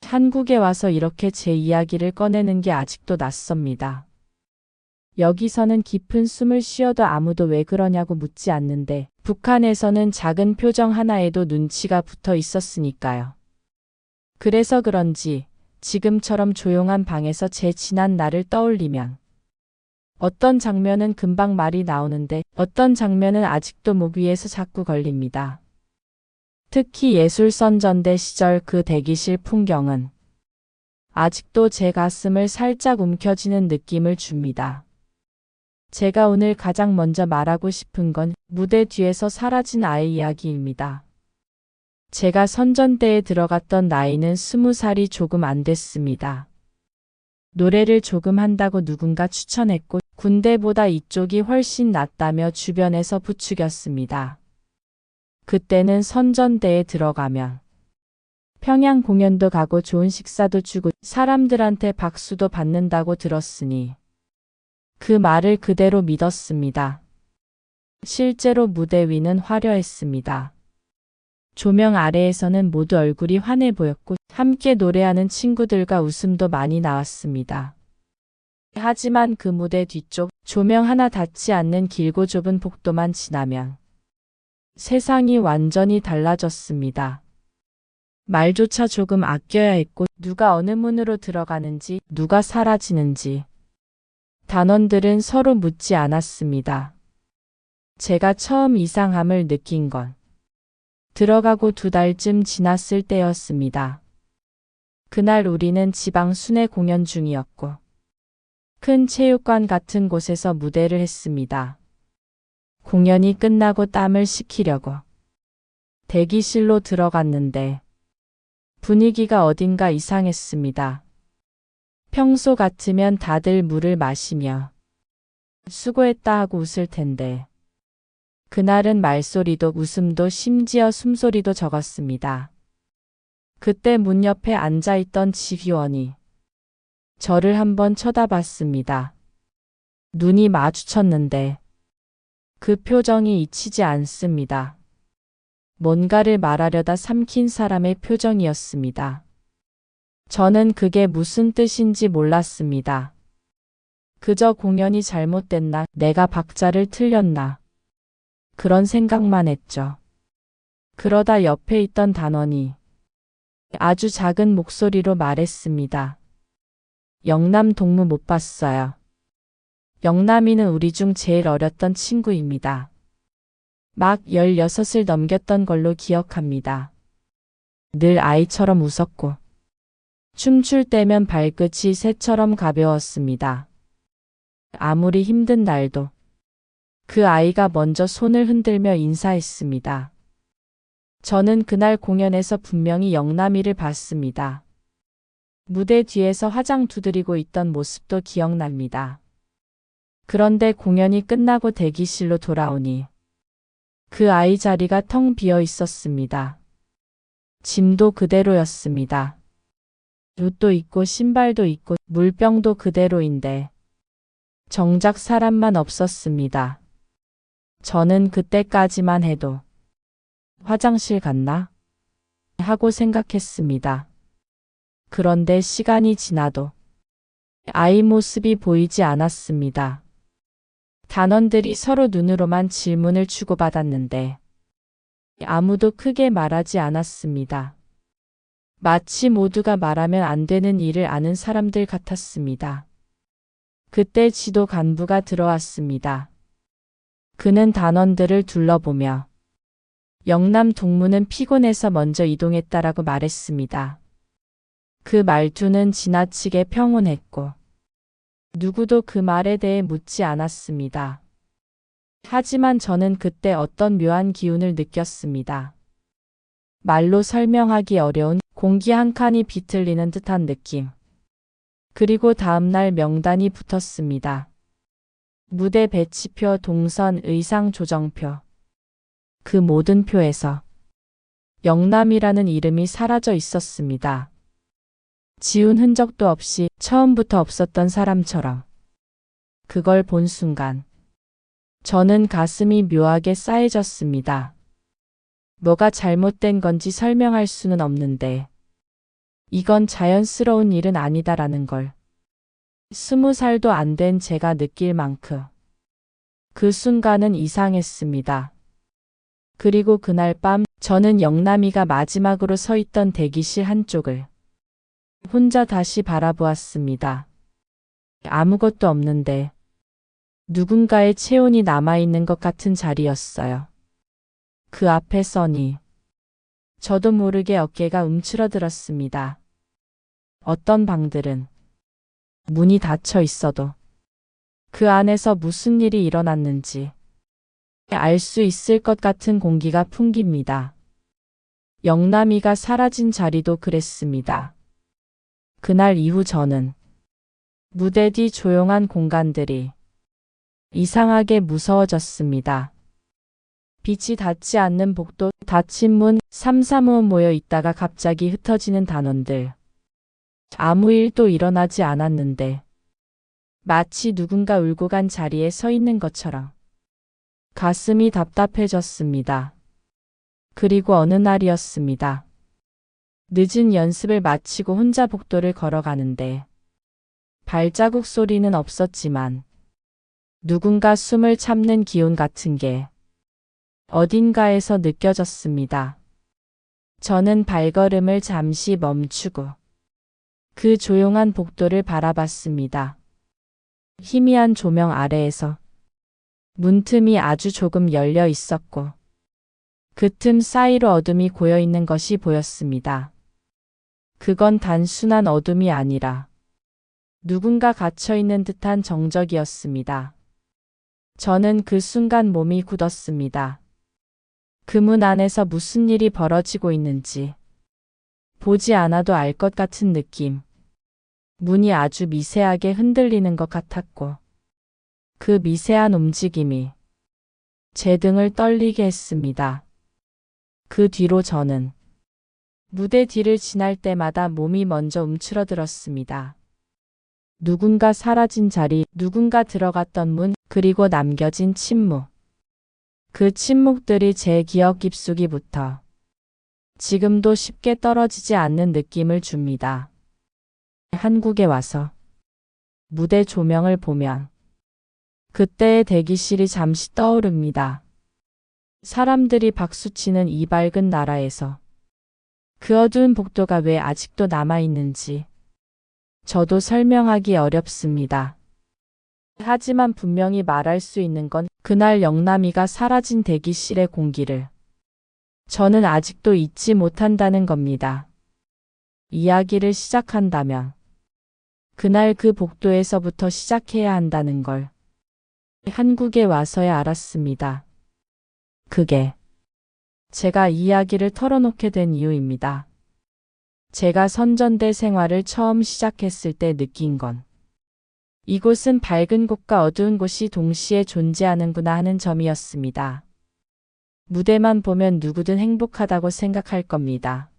한국에 와서 이렇게 제 이야기를 꺼내는 게 아직도 낯섭니다. 여기서는 깊은 숨을 쉬어도 아무도 왜 그러냐고 묻지 않는데 북한에서는 작은 표정 하나에도 눈치가 붙어 있었으니까요. 그래서 그런지 지금처럼 조용한 방에서 제 지난 날을 떠올리면 어떤 장면은 금방 말이 나오는데 어떤 장면은 아직도 목 위에서 자꾸 걸립니다. 특히 예술선전대 시절 그 대기실 풍경은 아직도 제 가슴을 살짝 움켜쥐는 느낌을 줍니다. 제가 오늘 가장 먼저 말하고 싶은 건 무대 뒤에서 사라진 아이 이야기입니다. 제가 선전대에 들어갔던 나이는 20살이 조금 안 됐습니다. 노래를 조금 한다고 누군가 추천했고 군대보다 이쪽이 훨씬 낫다며 주변에서 부추겼습니다. 그때는 선전대에 들어가면 평양 공연도 가고 좋은 식사도 주고 사람들한테 박수도 받는다고 들었으니 그 말을 그대로 믿었습니다. 실제로 무대 위는 화려했습니다. 조명 아래에서는 모두 얼굴이 환해 보였고 함께 노래하는 친구들과 웃음도 많이 나왔습니다. 하지만 그 무대 뒤쪽 조명 하나 닿지 않는 길고 좁은 복도만 지나면 세상이 완전히 달라졌습니다. 말조차 조금 아껴야 했고 누가 어느 문으로 들어가는지 누가 사라지는지 단원들은 서로 묻지 않았습니다. 제가 처음 이상함을 느낀 건 들어가고 2달쯤 지났을 때였습니다. 그날 우리는 지방 순회 공연 중이었고 큰 체육관 같은 곳에서 무대를 했습니다. 공연이 끝나고 땀을 식히려고 대기실로 들어갔는데 분위기가 어딘가 이상했습니다. 평소 같으면 다들 물을 마시며 수고했다 하고 웃을 텐데 그날은 말소리도 웃음도 심지어 숨소리도 적었습니다. 그때 문 옆에 앉아있던 지휘원이 저를 한번 쳐다봤습니다. 눈이 마주쳤는데 그 표정이 잊히지 않습니다. 뭔가를 말하려다 삼킨 사람의 표정이었습니다. 저는 그게 무슨 뜻인지 몰랐습니다. 그저 공연이 잘못됐나, 내가 박자를 틀렸나, 그런 생각만 했죠. 그러다 옆에 있던 단원이 아주 작은 목소리로 말했습니다. 영남 동무 못 봤어요. 영남이는 우리 중 제일 어렸던 친구입니다. 막 16을 넘겼던 걸로 기억합니다. 늘 아이처럼 웃었고 춤출 때면 발끝이 새처럼 가벼웠습니다. 아무리 힘든 날도 그 아이가 먼저 손을 흔들며 인사했습니다. 저는 그날 공연에서 분명히 영남이를 봤습니다. 무대 뒤에서 화장 두드리고 있던 모습도 기억납니다. 그런데 공연이 끝나고 대기실로 돌아오니 그 아이 자리가 텅 비어 있었습니다. 짐도 그대로였습니다. 옷도 있고 신발도 있고 물병도 그대로인데 정작 사람만 없었습니다. 저는 그때까지만 해도 화장실 갔나? 하고 생각했습니다. 그런데 시간이 지나도 아이 모습이 보이지 않았습니다. 단원들이 서로 눈으로만 질문을 주고받았는데 아무도 크게 말하지 않았습니다. 마치 모두가 말하면 안 되는 일을 아는 사람들 같았습니다. 그때 지도 간부가 들어왔습니다. 그는 단원들을 둘러보며 영남 동무는 피곤해서 먼저 이동했다라고 말했습니다. 그 말투는 지나치게 평온했고 누구도 그 말에 대해 묻지 않았습니다. 하지만 저는 그때 어떤 묘한 기운을 느꼈습니다. 말로 설명하기 어려운 공기 한 칸이 비틀리는 듯한 느낌. 그리고 다음날 명단이 붙었습니다. 무대 배치표, 동선, 의상 조정표. 그 모든 표에서 영남이라는 이름이 사라져 있었습니다. 지운 흔적도 없이 처음부터 없었던 사람처럼. 그걸 본 순간 저는 가슴이 묘하게 싸해졌습니다. 뭐가 잘못된 건지 설명할 수는 없는데 이건 자연스러운 일은 아니다라는 걸 20살도 안 된 제가 느낄 만큼 그 순간은 이상했습니다. 그리고 그날 밤 저는 영남이가 마지막으로 서 있던 대기실 한쪽을 혼자 다시 바라보았습니다. 아무것도 없는데 누군가의 체온이 남아있는 것 같은 자리였어요. 그 앞에 서니 저도 모르게 어깨가 움츠러들었습니다. 어떤 방들은 문이 닫혀 있어도 그 안에서 무슨 일이 일어났는지 알 수 있을 것 같은 공기가 풍깁니다. 영남이가 사라진 자리도 그랬습니다. 그날 이후 저는 무대 뒤 조용한 공간들이 이상하게 무서워졌습니다. 빛이 닿지 않는 복도, 닫힌 문, 삼삼오오 모여 있다가 갑자기 흩어지는 단원들. 아무 일도 일어나지 않았는데 마치 누군가 울고 간 자리에 서 있는 것처럼 가슴이 답답해졌습니다. 그리고 어느 날이었습니다. 늦은 연습을 마치고 혼자 복도를 걸어가는데 발자국 소리는 없었지만 누군가 숨을 참는 기운 같은 게 어딘가에서 느껴졌습니다. 저는 발걸음을 잠시 멈추고 그 조용한 복도를 바라봤습니다. 희미한 조명 아래에서 문틈이 아주 조금 열려 있었고 그 틈 사이로 어둠이 고여 있는 것이 보였습니다. 그건 단순한 어둠이 아니라 누군가 갇혀 있는 듯한 정적이었습니다. 저는 그 순간 몸이 굳었습니다. 그 문 안에서 무슨 일이 벌어지고 있는지 보지 않아도 알 것 같은 느낌. 문이 아주 미세하게 흔들리는 것 같았고 그 미세한 움직임이 제 등을 떨리게 했습니다. 그 뒤로 저는 무대 뒤를 지날 때마다 몸이 먼저 움츠러들었습니다. 누군가 사라진 자리, 누군가 들어갔던 문, 그리고 남겨진 침묵. 그 침묵들이 제 기억 깊숙이부터 지금도 쉽게 떨어지지 않는 느낌을 줍니다. 한국에 와서 무대 조명을 보면 그때의 대기실이 잠시 떠오릅니다. 사람들이 박수치는 이 밝은 나라에서 그 어두운 복도가 왜 아직도 남아있는지 저도 설명하기 어렵습니다. 하지만 분명히 말할 수 있는 건 그날 영남이가 사라진 대기실의 공기를 저는 아직도 잊지 못한다는 겁니다. 이야기를 시작한다면 그날 그 복도에서부터 시작해야 한다는 걸 한국에 와서야 알았습니다. 그게 제가 이야기를 털어놓게 된 이유입니다. 제가 선전대 생활을 처음 시작했을 때 느낀 건 이곳은 밝은 곳과 어두운 곳이 동시에 존재하는구나 하는 점이었습니다. 무대만 보면 누구든 행복하다고 생각할 겁니다.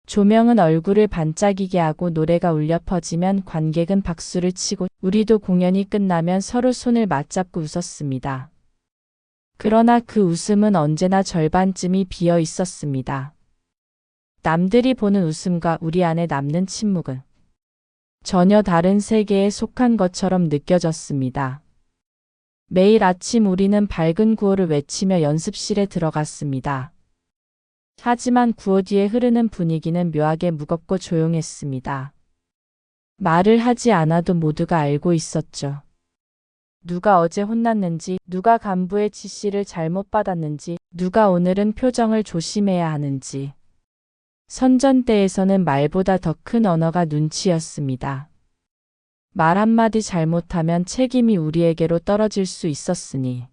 조명은 얼굴을 반짝이게 하고 노래가 울려 퍼지면 관객은 박수를 치고 우리도 공연이 끝나면 서로 손을 맞잡고 웃었습니다. 그러나 그 웃음은 언제나 절반쯤이 비어 있었습니다. 남들이 보는 웃음과 우리 안에 남는 침묵은 전혀 다른 세계에 속한 것처럼 느껴졌습니다. 매일 아침 우리는 밝은 구호를 외치며 연습실에 들어갔습니다. 하지만 구호 뒤에 흐르는 분위기는 묘하게 무겁고 조용했습니다. 말을 하지 않아도 모두가 알고 있었죠. 누가 어제 혼났는지, 누가 간부의 지시를 잘못 받았는지, 누가 오늘은 표정을 조심해야 하는지. 선전대에서는 말보다 더 큰 언어가 눈치였습니다. 말 한마디 잘못하면 책임이 우리에게로 떨어질 수 있었으니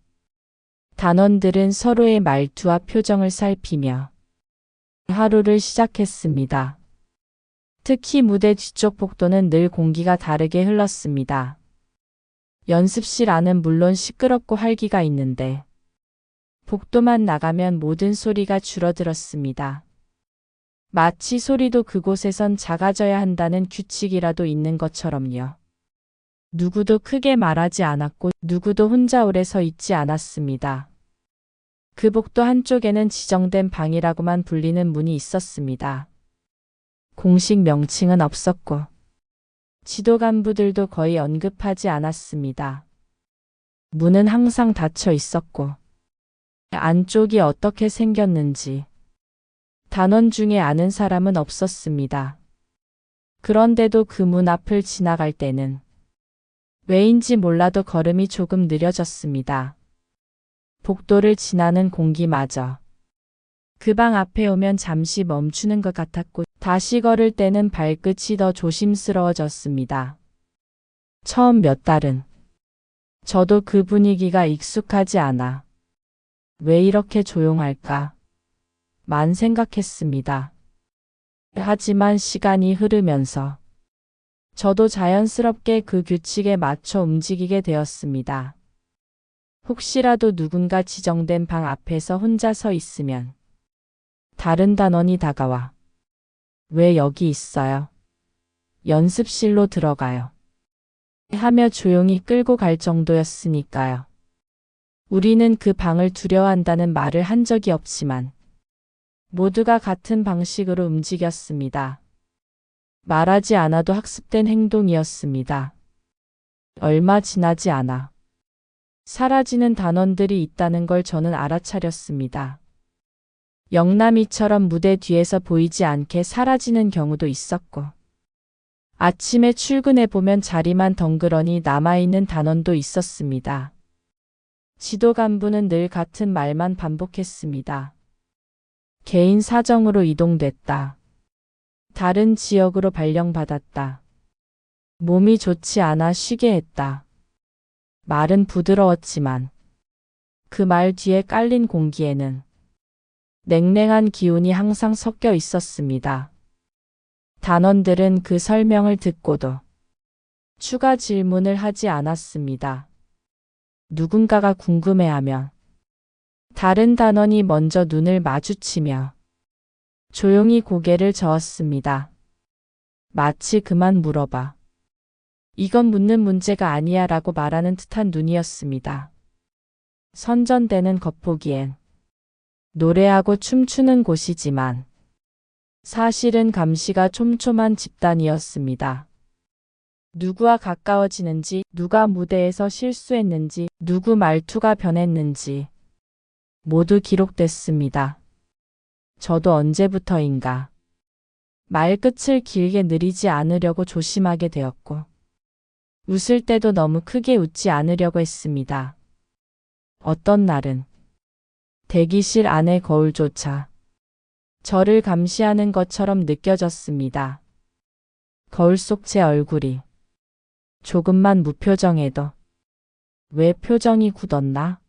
단원들은 서로의 말투와 표정을 살피며 하루를 시작했습니다. 특히 무대 뒤쪽 복도는 늘 공기가 다르게 흘렀습니다. 연습실 안은 물론 시끄럽고 활기가 있는데 복도만 나가면 모든 소리가 줄어들었습니다. 마치 소리도 그곳에선 작아져야 한다는 규칙이라도 있는 것처럼요. 누구도 크게 말하지 않았고 누구도 혼자 오래 서 있지 않았습니다. 그 복도 한쪽에는 지정된 방이라고만 불리는 문이 있었습니다. 공식 명칭은 없었고 지도 간부들도 거의 언급하지 않았습니다. 문은 항상 닫혀 있었고 안쪽이 어떻게 생겼는지 단원 중에 아는 사람은 없었습니다. 그런데도 그 문 앞을 지나갈 때는 왜인지 몰라도 걸음이 조금 느려졌습니다. 복도를 지나는 공기마저 그 방 앞에 오면 잠시 멈추는 것 같았고 다시 걸을 때는 발끝이 더 조심스러워졌습니다. 처음 몇 달은 저도 그 분위기가 익숙하지 않아 왜 이렇게 조용할까? 만 생각했습니다. 하지만 시간이 흐르면서 저도 자연스럽게 그 규칙에 맞춰 움직이게 되었습니다. 혹시라도 누군가 지정된 방 앞에서 혼자 서 있으면 다른 단원이 다가와 왜 여기 있어요? 연습실로 들어가요. 하며 조용히 끌고 갈 정도였으니까요. 우리는 그 방을 두려워한다는 말을 한 적이 없지만 모두가 같은 방식으로 움직였습니다. 말하지 않아도 학습된 행동이었습니다. 얼마 지나지 않아 사라지는 단원들이 있다는 걸 저는 알아차렸습니다. 영남이처럼 무대 뒤에서 보이지 않게 사라지는 경우도 있었고 아침에 출근해보면 자리만 덩그러니 남아있는 단원도 있었습니다. 지도 간부는 늘 같은 말만 반복했습니다. 개인 사정으로 이동됐다. 다른 지역으로 발령받았다. 몸이 좋지 않아 쉬게 했다. 말은 부드러웠지만 그 말 뒤에 깔린 공기에는 냉랭한 기운이 항상 섞여 있었습니다. 단원들은 그 설명을 듣고도 추가 질문을 하지 않았습니다. 누군가가 궁금해하면 다른 단원이 먼저 눈을 마주치며 조용히 고개를 저었습니다. 마치 그만 물어봐. 이건 묻는 문제가 아니야 라고 말하는 듯한 눈이었습니다. 선전대는 겉보기엔 노래하고 춤추는 곳이지만 사실은 감시가 촘촘한 집단이었습니다. 누구와 가까워지는지, 누가 무대에서 실수했는지, 누구 말투가 변했는지 모두 기록됐습니다. 저도 언제부터인가 말끝을 길게 느리지 않으려고 조심하게 되었고 웃을 때도 너무 크게 웃지 않으려고 했습니다. 어떤 날은 대기실 안의 거울조차 저를 감시하는 것처럼 느껴졌습니다. 거울 속 제 얼굴이 조금만 무표정해도 왜 표정이 굳었나?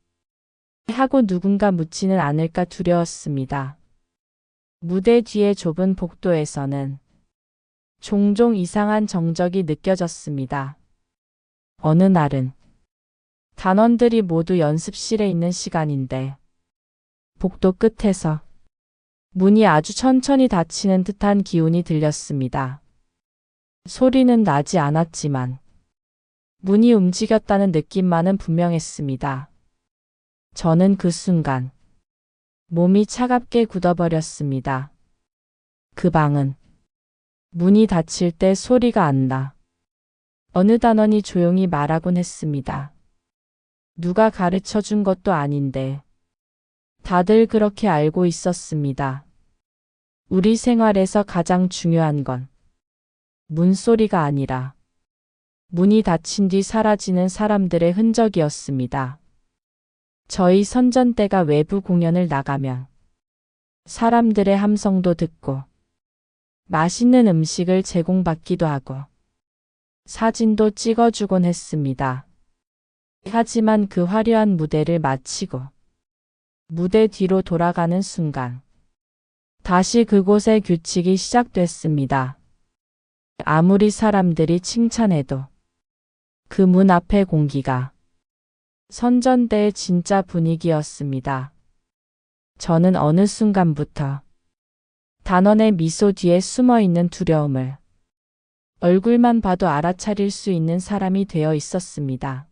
하고 누군가 묻지는 않을까 두려웠습니다. 무대 뒤의 좁은 복도에서는 종종 이상한 정적이 느껴졌습니다. 어느 날은 단원들이 모두 연습실에 있는 시간인데 복도 끝에서 문이 아주 천천히 닫히는 듯한 기운이 들렸습니다. 소리는 나지 않았지만 문이 움직였다는 느낌만은 분명했습니다. 저는 그 순간 몸이 차갑게 굳어버렸습니다. 그 방은 문이 닫힐 때 소리가 안 나. 어느 단원이 조용히 말하곤 했습니다. 누가 가르쳐 준 것도 아닌데 다들 그렇게 알고 있었습니다. 우리 생활에서 가장 중요한 건 문소리가 아니라 문이 닫힌 뒤 사라지는 사람들의 흔적이었습니다. 저희 선전대가 외부 공연을 나가면 사람들의 함성도 듣고 맛있는 음식을 제공받기도 하고 사진도 찍어주곤 했습니다. 하지만 그 화려한 무대를 마치고 무대 뒤로 돌아가는 순간 다시 그곳의 규칙이 시작됐습니다. 아무리 사람들이 칭찬해도 그 문 앞의 공기가 선전대의 진짜 분위기였습니다. 저는 어느 순간부터 단원의 미소 뒤에 숨어있는 두려움을 얼굴만 봐도 알아차릴 수 있는 사람이 되어 있었습니다.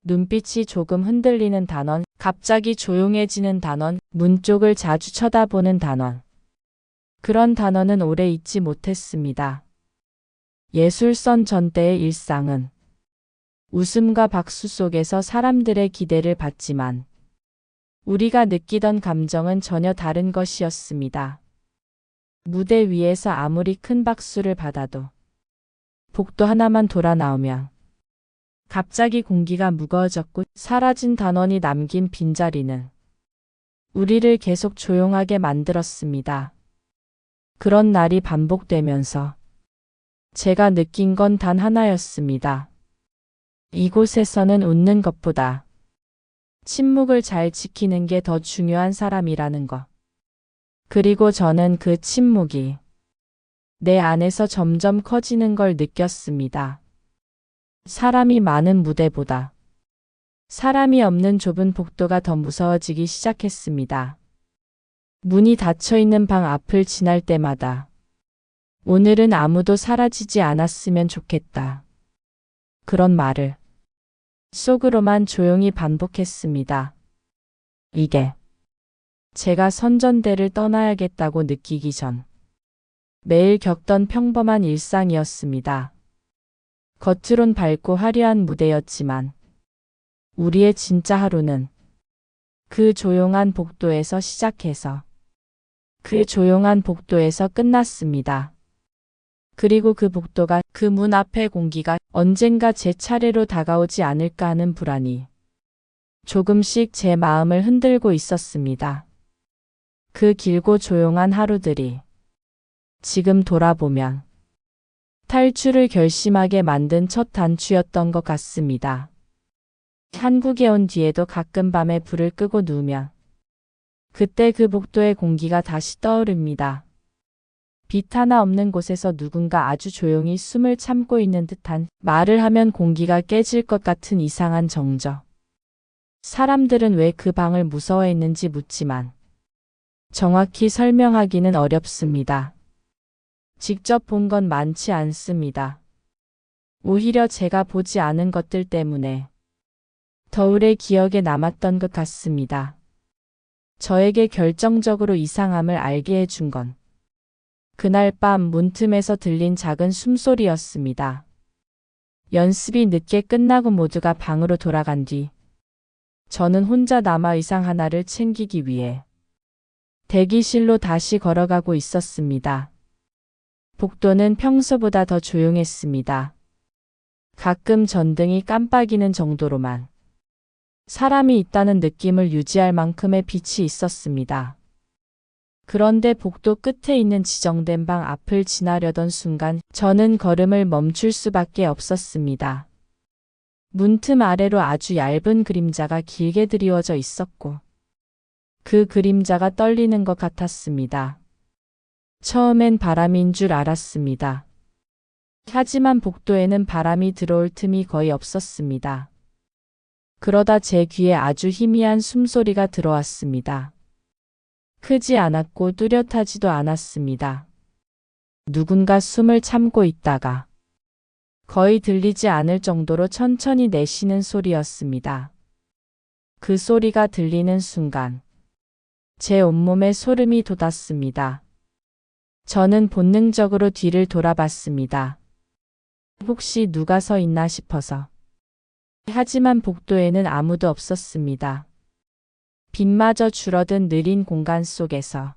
눈빛이 조금 흔들리는 단원, 갑자기 조용해지는 단원, 문 쪽을 자주 쳐다보는 단원. 그런 단어는 오래 잊지 못했습니다. 예술선 전때의 일상은 웃음과 박수 속에서 사람들의 기대를 받지만 우리가 느끼던 감정은 전혀 다른 것이었습니다. 무대 위에서 아무리 큰 박수를 받아도 복도 하나만 돌아 나오면 갑자기 공기가 무거워졌고 사라진 단원이 남긴 빈자리는 우리를 계속 조용하게 만들었습니다. 그런 날이 반복되면서 제가 느낀 건 단 하나였습니다. 이곳에서는 웃는 것보다 침묵을 잘 지키는 게 더 중요한 사람이라는 것. 그리고 저는 그 침묵이 내 안에서 점점 커지는 걸 느꼈습니다. 사람이 많은 무대보다 사람이 없는 좁은 복도가 더 무서워지기 시작했습니다. 문이 닫혀 있는 방 앞을 지날 때마다 오늘은 아무도 사라지지 않았으면 좋겠다. 그런 말을 속으로만 조용히 반복했습니다. 이게 제가 선전대를 떠나야겠다고 느끼기 전 매일 겪던 평범한 일상이었습니다. 겉으론 밝고 화려한 무대였지만 우리의 진짜 하루는 그 조용한 복도에서 시작해서 그 조용한 복도에서 끝났습니다. 그리고 그 복도가 그 문 앞의 공기가 언젠가 제 차례로 다가오지 않을까 하는 불안이 조금씩 제 마음을 흔들고 있었습니다. 그 길고 조용한 하루들이 지금 돌아보면 탈출을 결심하게 만든 첫 단추였던 것 같습니다. 한국에 온 뒤에도 가끔 밤에 불을 끄고 누우면 그때 그 복도의 공기가 다시 떠오릅니다. 빛 하나 없는 곳에서 누군가 아주 조용히 숨을 참고 있는 듯한, 말을 하면 공기가 깨질 것 같은 이상한 정적. 사람들은 왜 그 방을 무서워했는지 묻지만 정확히 설명하기는 어렵습니다. 직접 본 건 많지 않습니다. 오히려 제가 보지 않은 것들 때문에 더 오래 기억에 남았던 것 같습니다. 저에게 결정적으로 이상함을 알게 해준 건 그날 밤 문틈에서 들린 작은 숨소리였습니다. 연습이 늦게 끝나고 모두가 방으로 돌아간 뒤 저는 혼자 남아 의상 하나를 챙기기 위해 대기실로 다시 걸어가고 있었습니다. 복도는 평소보다 더 조용했습니다. 가끔 전등이 깜빡이는 정도로만 사람이 있다는 느낌을 유지할 만큼의 빛이 있었습니다. 그런데 복도 끝에 있는 지정된 방 앞을 지나려던 순간 저는 걸음을 멈출 수밖에 없었습니다. 문틈 아래로 아주 얇은 그림자가 길게 드리워져 있었고 그 그림자가 떨리는 것 같았습니다. 처음엔 바람인 줄 알았습니다. 하지만 복도에는 바람이 들어올 틈이 거의 없었습니다. 그러다 제 귀에 아주 희미한 숨소리가 들어왔습니다. 크지 않았고 뚜렷하지도 않았습니다. 누군가 숨을 참고 있다가 거의 들리지 않을 정도로 천천히 내쉬는 소리였습니다. 그 소리가 들리는 순간 제 온몸에 소름이 돋았습니다. 저는 본능적으로 뒤를 돌아봤습니다. 혹시 누가 서 있나 싶어서. 하지만 복도에는 아무도 없었습니다. 빛마저 줄어든 느린 공간 속에서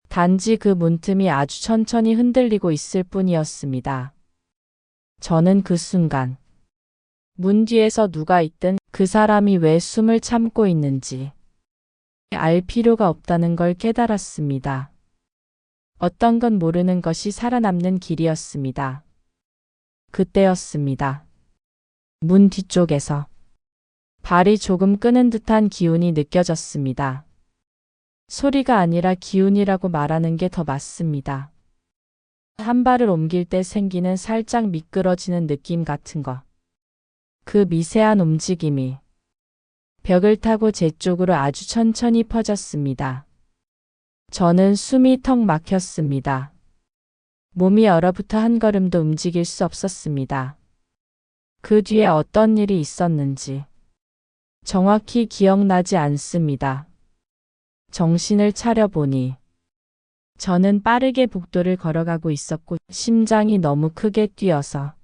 단지 그 문틈이 아주 천천히 흔들리고 있을 뿐이었습니다. 저는 그 순간 문 뒤에서 누가 있든 그 사람이 왜 숨을 참고 있는지 알 필요가 없다는 걸 깨달았습니다. 어떤 건 모르는 것이 살아남는 길이었습니다. 그때였습니다. 문 뒤쪽에서 발이 조금 끄는 듯한 기운이 느껴졌습니다. 소리가 아니라 기운이라고 말하는 게 더 맞습니다. 한 발을 옮길 때 생기는 살짝 미끄러지는 느낌 같은 거. 그 미세한 움직임이 벽을 타고 제 쪽으로 아주 천천히 퍼졌습니다. 저는 숨이 턱 막혔습니다. 몸이 얼어붙어 한 걸음도 움직일 수 없었습니다. 그 뒤에 어떤 일이 있었는지 정확히 기억나지 않습니다. 정신을 차려보니 저는 빠르게 복도를 걸어가고 있었고 심장이 너무 크게 뛰어서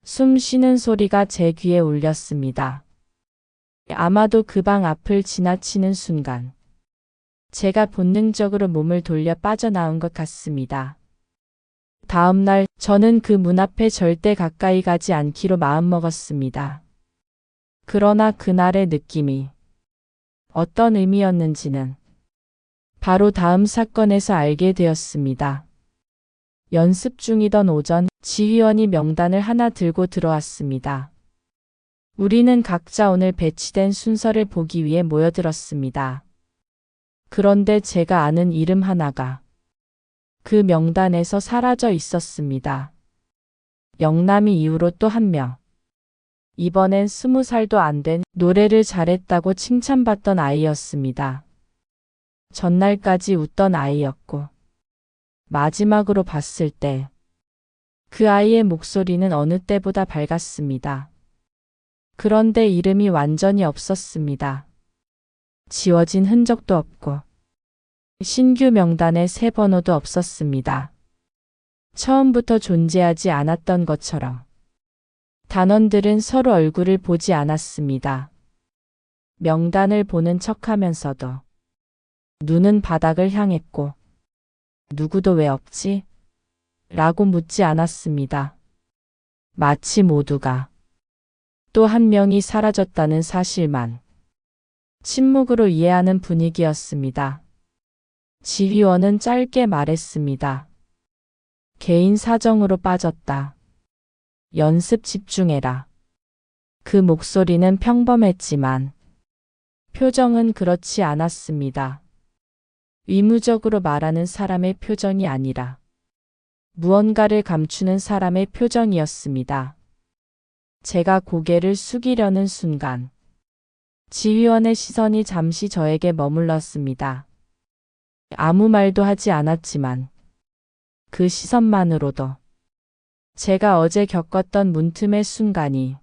숨 쉬는 소리가 제 귀에 울렸습니다. 아마도 그 방 앞을 지나치는 순간 제가 본능적으로 몸을 돌려 빠져나온 것 같습니다. 다음 날 저는 그 문 앞에 절대 가까이 가지 않기로 마음먹었습니다. 그러나 그날의 느낌이 어떤 의미였는지는 바로 다음 사건에서 알게 되었습니다. 연습 중이던 오전, 지휘원이 명단을 하나 들고 들어왔습니다. 우리는 각자 오늘 배치된 순서를 보기 위해 모여들었습니다. 그런데 제가 아는 이름 하나가 그 명단에서 사라져 있었습니다. 영남이 이후로 또 한 명. 이번엔 20살도 안 된 노래를 잘했다고 칭찬받던 아이였습니다. 전날까지 웃던 아이였고 마지막으로 봤을 때 그 아이의 목소리는 어느 때보다 밝았습니다. 그런데 이름이 완전히 없었습니다. 지워진 흔적도 없고 신규 명단에 새 번호도 없었습니다. 처음부터 존재하지 않았던 것처럼 단원들은 서로 얼굴을 보지 않았습니다. 명단을 보는 척하면서도 눈은 바닥을 향했고 누구도 왜 없지? 라고 묻지 않았습니다. 마치 모두가 또 한 명이 사라졌다는 사실만 침묵으로 이해하는 분위기였습니다. 지휘원은 짧게 말했습니다. 개인 사정으로 빠졌다. 연습 집중해라. 그 목소리는 평범했지만 표정은 그렇지 않았습니다. 의무적으로 말하는 사람의 표정이 아니라 무언가를 감추는 사람의 표정이었습니다. 제가 고개를 숙이려는 순간 지휘원의 시선이 잠시 저에게 머물렀습니다. 아무 말도 하지 않았지만 그 시선만으로도 제가 어제 겪었던 문틈의 순간이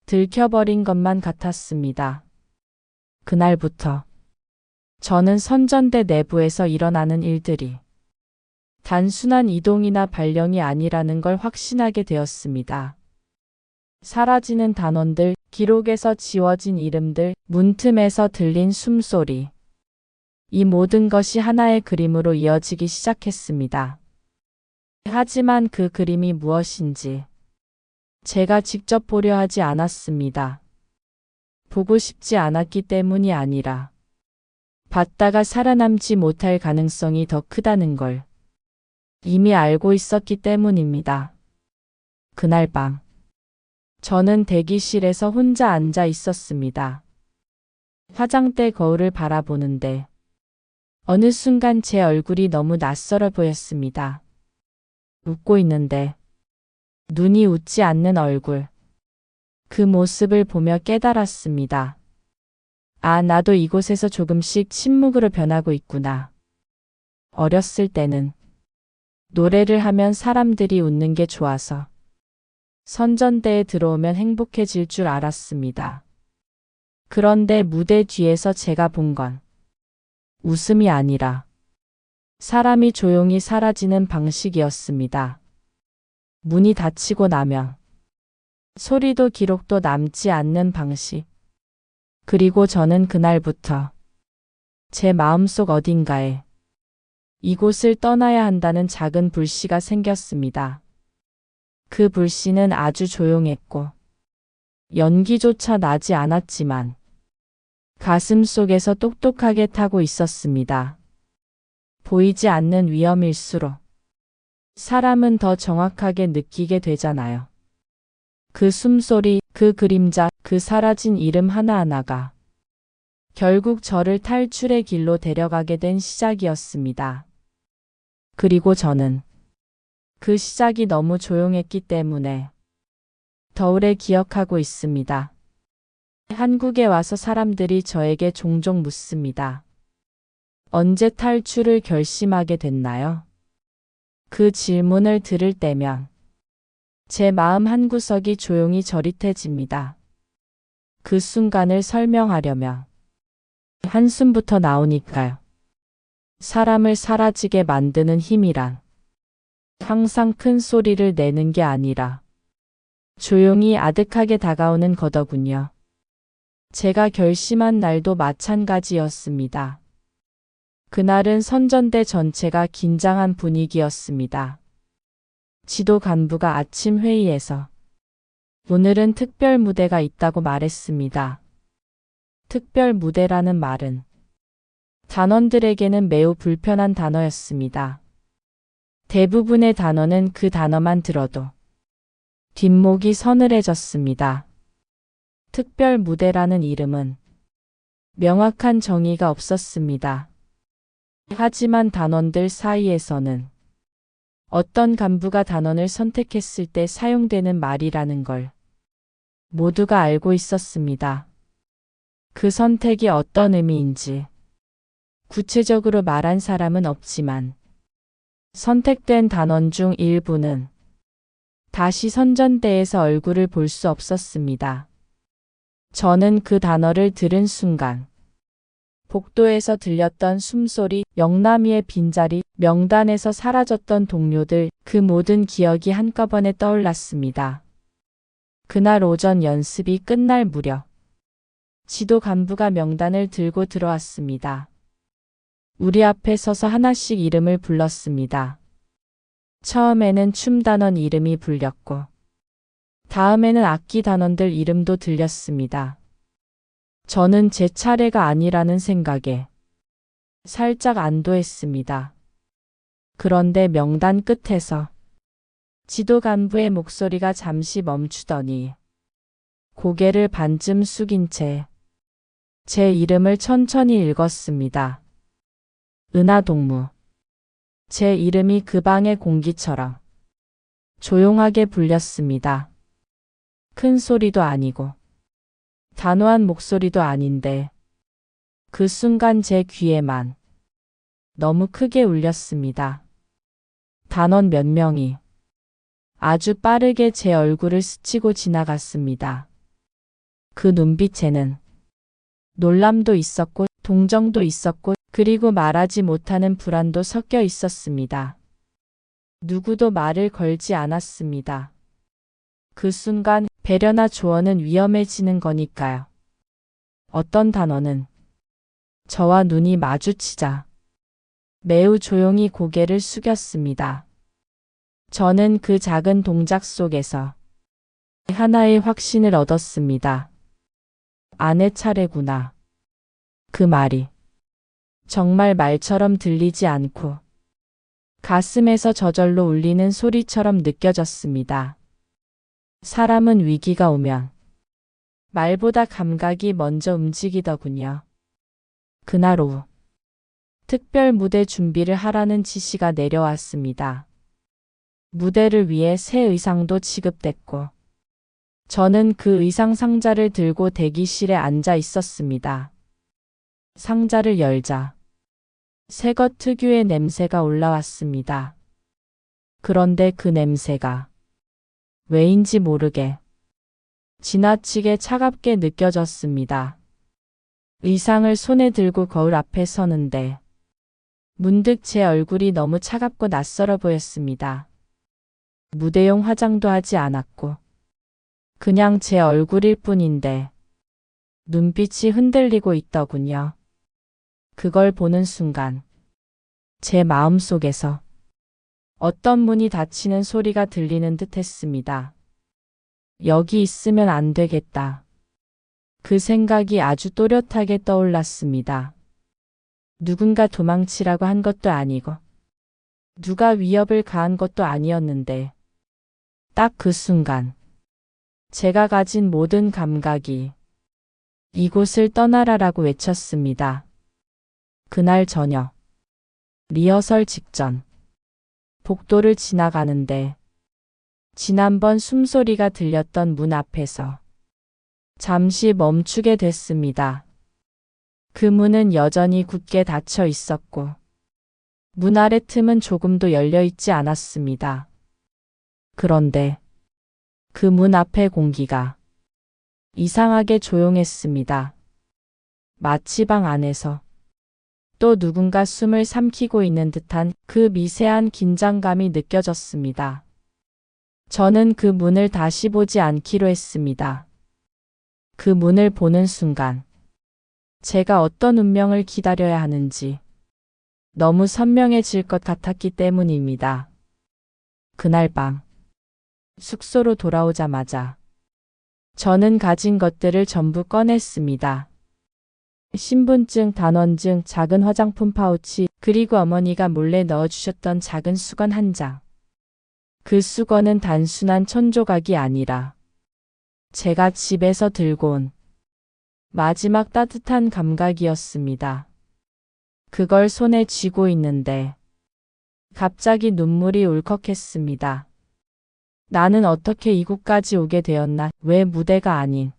들켜버린 것만 같았습니다. 그날부터 저는 선전대 내부에서 일어나는 일들이 단순한 이동이나 발령이 아니라는 걸 확신하게 되었습니다. 사라지는 단원들, 기록에서 지워진 이름들, 문틈에서 들린 숨소리. 이 모든 것이 하나의 그림으로 이어지기 시작했습니다. 하지만 그 그림이 무엇인지 제가 직접 보려 하지 않았습니다. 보고 싶지 않았기 때문이 아니라 봤다가 살아남지 못할 가능성이 더 크다는 걸 이미 알고 있었기 때문입니다. 그날 밤 저는 대기실에서 혼자 앉아 있었습니다. 화장대 거울을 바라보는데 어느 순간 제 얼굴이 너무 낯설어 보였습니다. 웃고 있는데 눈이 웃지 않는 얼굴. 그 모습을 보며 깨달았습니다. 아, 나도 이곳에서 조금씩 침묵으로 변하고 있구나. 어렸을 때는 노래를 하면 사람들이 웃는 게 좋아서 선전대에 들어오면 행복해질 줄 알았습니다. 그런데 무대 뒤에서 제가 본 건 웃음이 아니라 사람이 조용히 사라지는 방식이었습니다. 문이 닫히고 나면 소리도 기록도 남지 않는 방식. 그리고 저는 그날부터 제 마음속 어딘가에 이곳을 떠나야 한다는 작은 불씨가 생겼습니다. 그 불씨는 아주 조용했고 연기조차 나지 않았지만 가슴 속에서 똑똑하게 타고 있었습니다. 보이지 않는 위험일수록 사람은 더 정확하게 느끼게 되잖아요. 그 숨소리, 그 그림자, 그 사라진 이름 하나하나가 결국 저를 탈출의 길로 데려가게 된 시작이었습니다. 그리고 저는 그 시작이 너무 조용했기 때문에 더 오래 기억하고 있습니다. 한국에 와서 사람들이 저에게 종종 묻습니다. 언제 탈출을 결심하게 됐나요? 그 질문을 들을 때면 제 마음 한구석이 조용히 저릿해집니다. 그 순간을 설명하려면 한숨부터 나오니까요. 사람을 사라지게 만드는 힘이란 항상 큰 소리를 내는 게 아니라 조용히 아득하게 다가오는 거더군요. 제가 결심한 날도 마찬가지였습니다. 그날은 선전대 전체가 긴장한 분위기였습니다. 지도 간부가 아침 회의에서 오늘은 특별 무대가 있다고 말했습니다. 특별 무대라는 말은 단원들에게는 매우 불편한 단어였습니다. 대부분의 단원은 그 단어만 들어도 뒷목이 서늘해졌습니다. 특별 무대라는 이름은 명확한 정의가 없었습니다. 하지만 단원들 사이에서는 어떤 간부가 단원을 선택했을 때 사용되는 말이라는 걸 모두가 알고 있었습니다. 그 선택이 어떤 의미인지 구체적으로 말한 사람은 없지만 선택된 단원 중 일부는 다시 선전대에서 얼굴을 볼 수 없었습니다. 저는 그 단어를 들은 순간 복도에서 들렸던 숨소리, 영남이의 빈자리, 명단에서 사라졌던 동료들, 그 모든 기억이 한꺼번에 떠올랐습니다. 그날 오전 연습이 끝날 무렵 지도 간부가 명단을 들고 들어왔습니다. 우리 앞에 서서 하나씩 이름을 불렀습니다. 처음에는 춤 단원 이름이 불렸고 다음에는 악기 단원들 이름도 들렸습니다. 저는 제 차례가 아니라는 생각에 살짝 안도했습니다. 그런데 명단 끝에서 지도 간부의 목소리가 잠시 멈추더니 고개를 반쯤 숙인 채 제 이름을 천천히 읽었습니다. 은하동무. 제 이름이 그 방의 공기처럼 조용하게 불렸습니다. 큰 소리도 아니고 단호한 목소리도 아닌데 그 순간 제 귀에만 너무 크게 울렸습니다. 단원 몇 명이 아주 빠르게 제 얼굴을 스치고 지나갔습니다. 그 눈빛에는 놀람도 있었고 동정도 있었고 그리고 말하지 못하는 불안도 섞여 있었습니다. 누구도 말을 걸지 않았습니다. 그 순간 배려나 조언은 위험해지는 거니까요. 어떤 단원은 저와 눈이 마주치자 매우 조용히 고개를 숙였습니다. 저는 그 작은 동작 속에서 하나의 확신을 얻었습니다. 아내 차례구나. 그 말이 정말 말처럼 들리지 않고 가슴에서 저절로 울리는 소리처럼 느껴졌습니다. 사람은 위기가 오면 말보다 감각이 먼저 움직이더군요. 그날 오후 특별 무대 준비를 하라는 지시가 내려왔습니다. 무대를 위해 새 의상도 지급됐고 저는 그 의상 상자를 들고 대기실에 앉아 있었습니다. 상자를 열자 새것 특유의 냄새가 올라왔습니다. 그런데 그 냄새가 왜인지 모르게 지나치게 차갑게 느껴졌습니다. 의상을 손에 들고 거울 앞에 서는데 문득 제 얼굴이 너무 차갑고 낯설어 보였습니다. 무대용 화장도 하지 않았고 그냥 제 얼굴일 뿐인데 눈빛이 흔들리고 있더군요. 그걸 보는 순간 제 마음속에서 어떤 문이 닫히는 소리가 들리는 듯 했습니다. 여기 있으면 안 되겠다. 그 생각이 아주 또렷하게 떠올랐습니다. 누군가 도망치라고 한 것도 아니고 누가 위협을 가한 것도 아니었는데 딱 그 순간 제가 가진 모든 감각이 이곳을 떠나라라고 외쳤습니다. 그날 저녁 리허설 직전 복도를 지나가는데 지난번 숨소리가 들렸던 문 앞에서 잠시 멈추게 됐습니다. 그 문은 여전히 굳게 닫혀 있었고 문 아래 틈은 조금도 열려 있지 않았습니다. 그런데 그 문 앞의 공기가 이상하게 조용했습니다. 마치 방 안에서 또 누군가 숨을 삼키고 있는 듯한 그 미세한 긴장감이 느껴졌습니다. 저는 그 문을 다시 보지 않기로 했습니다. 그 문을 보는 순간 제가 어떤 운명을 기다려야 하는지 너무 선명해질 것 같았기 때문입니다. 그날 밤 숙소로 돌아오자마자 저는 가진 것들을 전부 꺼냈습니다. 신분증, 단원증, 작은 화장품 파우치, 그리고 어머니가 몰래 넣어주셨던 작은 수건 한 장. 그 수건은 단순한 천조각이 아니라 제가 집에서 들고 온 마지막 따뜻한 감각이었습니다. 그걸 손에 쥐고 있는데 갑자기 눈물이 울컥했습니다. 나는 어떻게 이곳까지 오게 되었나? 왜 무대가 아닌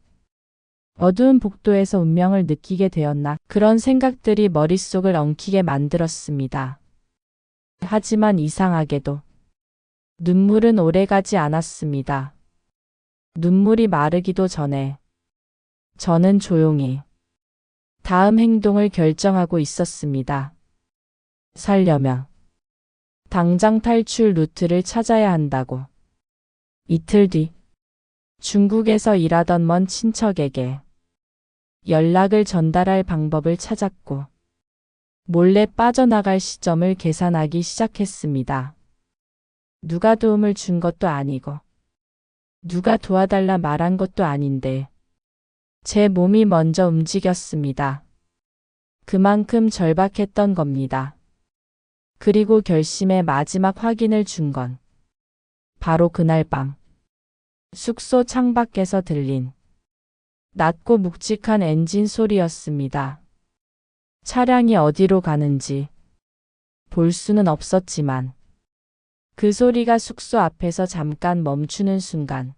어두운 복도에서 운명을 느끼게 되었나? 그런 생각들이 머릿속을 엉키게 만들었습니다. 하지만 이상하게도 눈물은 오래가지 않았습니다. 눈물이 마르기도 전에 저는 조용히 다음 행동을 결정하고 있었습니다. 살려면 당장 탈출 루트를 찾아야 한다고. 이틀 뒤 중국에서 일하던 먼 친척에게 연락을 전달할 방법을 찾았고 몰래 빠져나갈 시점을 계산하기 시작했습니다. 누가 도움을 준 것도 아니고 누가 도와달라 말한 것도 아닌데 제 몸이 먼저 움직였습니다. 그만큼 절박했던 겁니다. 그리고 결심의 마지막 확인을 준 건 바로 그날 밤 숙소 창밖에서 들린 낮고 묵직한 엔진 소리였습니다. 차량이 어디로 가는지 볼 수는 없었지만 그 소리가 숙소 앞에서 잠깐 멈추는 순간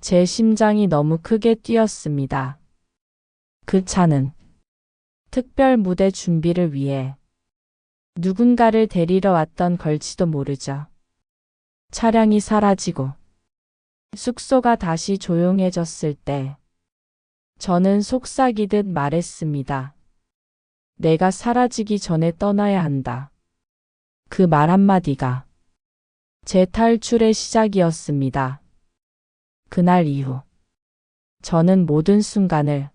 제 심장이 너무 크게 뛰었습니다. 그 차는 특별 무대 준비를 위해 누군가를 데리러 왔던 걸지도 모르죠. 차량이 사라지고 숙소가 다시 조용해졌을 때 저는 속삭이듯 말했습니다. 내가 사라지기 전에 떠나야 한다. 그 말 한마디가 제 탈출의 시작이었습니다. 그날 이후 저는 모든 순간을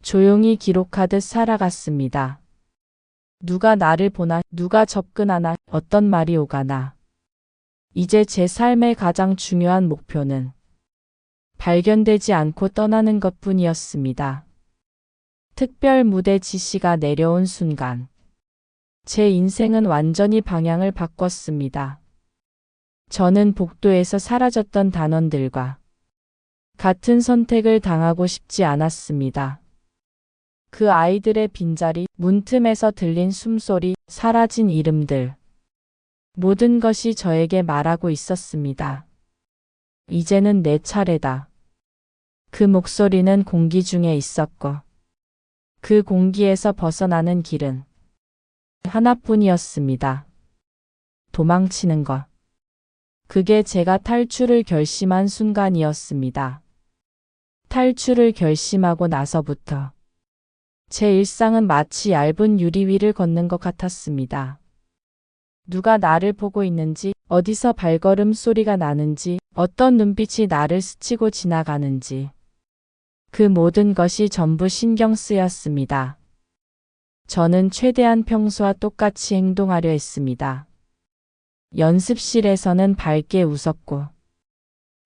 조용히 기록하듯 살아갔습니다. 누가 나를 보나, 누가 접근하나, 어떤 말이 오가나. 이제 제 삶의 가장 중요한 목표는 발견되지 않고 떠나는 것뿐이었습니다. 특별 무대 지시가 내려온 순간 제 인생은 완전히 방향을 바꿨습니다. 저는 복도에서 사라졌던 단원들과 같은 선택을 당하고 싶지 않았습니다. 그 아이들의 빈자리, 문틈에서 들린 숨소리, 사라진 이름들. 모든 것이 저에게 말하고 있었습니다. 이제는 내 차례다. 그 목소리는 공기 중에 있었고 그 공기에서 벗어나는 길은 하나뿐이었습니다. 도망치는 것. 그게 제가 탈출을 결심한 순간이었습니다. 탈출을 결심하고 나서부터 제 일상은 마치 얇은 유리 위를 걷는 것 같았습니다. 누가 나를 보고 있는지, 어디서 발걸음 소리가 나는지, 어떤 눈빛이 나를 스치고 지나가는지. 그 모든 것이 전부 신경 쓰였습니다. 저는 최대한 평소와 똑같이 행동하려 했습니다. 연습실에서는 밝게 웃었고,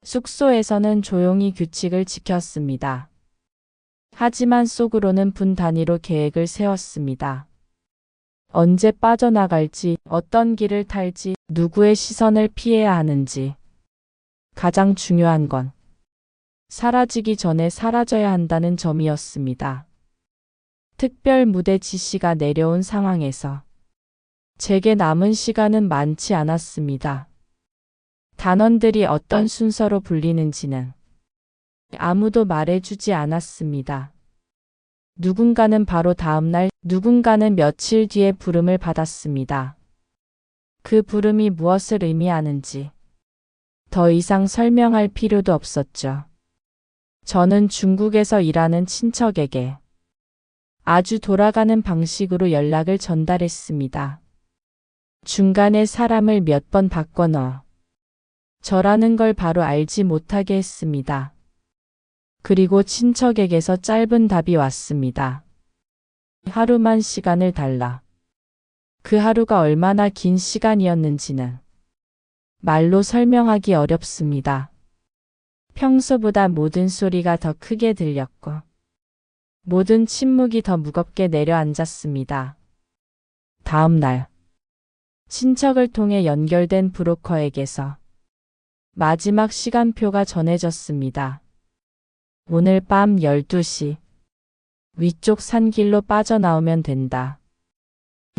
숙소에서는 조용히 규칙을 지켰습니다. 하지만 속으로는 분 단위로 계획을 세웠습니다. 언제 빠져나갈지, 어떤 길을 탈지, 누구의 시선을 피해야 하는지. 가장 중요한 건 사라지기 전에 사라져야 한다는 점이었습니다. 특별 무대 지시가 내려온 상황에서 제게 남은 시간은 많지 않았습니다. 단원들이 어떤 순서로 불리는지는 아무도 말해주지 않았습니다. 누군가는 바로 다음 날, 누군가는 며칠 뒤에 부름을 받았습니다. 그 부름이 무엇을 의미하는지 더 이상 설명할 필요도 없었죠. 저는 중국에서 일하는 친척에게 아주 돌아가는 방식으로 연락을 전달했습니다. 중간에 사람을 몇 번 바꿔 저라는 걸 바로 알지 못하게 했습니다. 그리고 친척에게서 짧은 답이 왔습니다. 하루만 시간을 달라. 그 하루가 얼마나 긴 시간이었는지는 말로 설명하기 어렵습니다. 평소보다 모든 소리가 더 크게 들렸고 모든 침묵이 더 무겁게 내려앉았습니다. 다음 날 친척을 통해 연결된 브로커에게서 마지막 시간표가 전해졌습니다. 오늘 밤 12시 위쪽 산길로 빠져나오면 된다.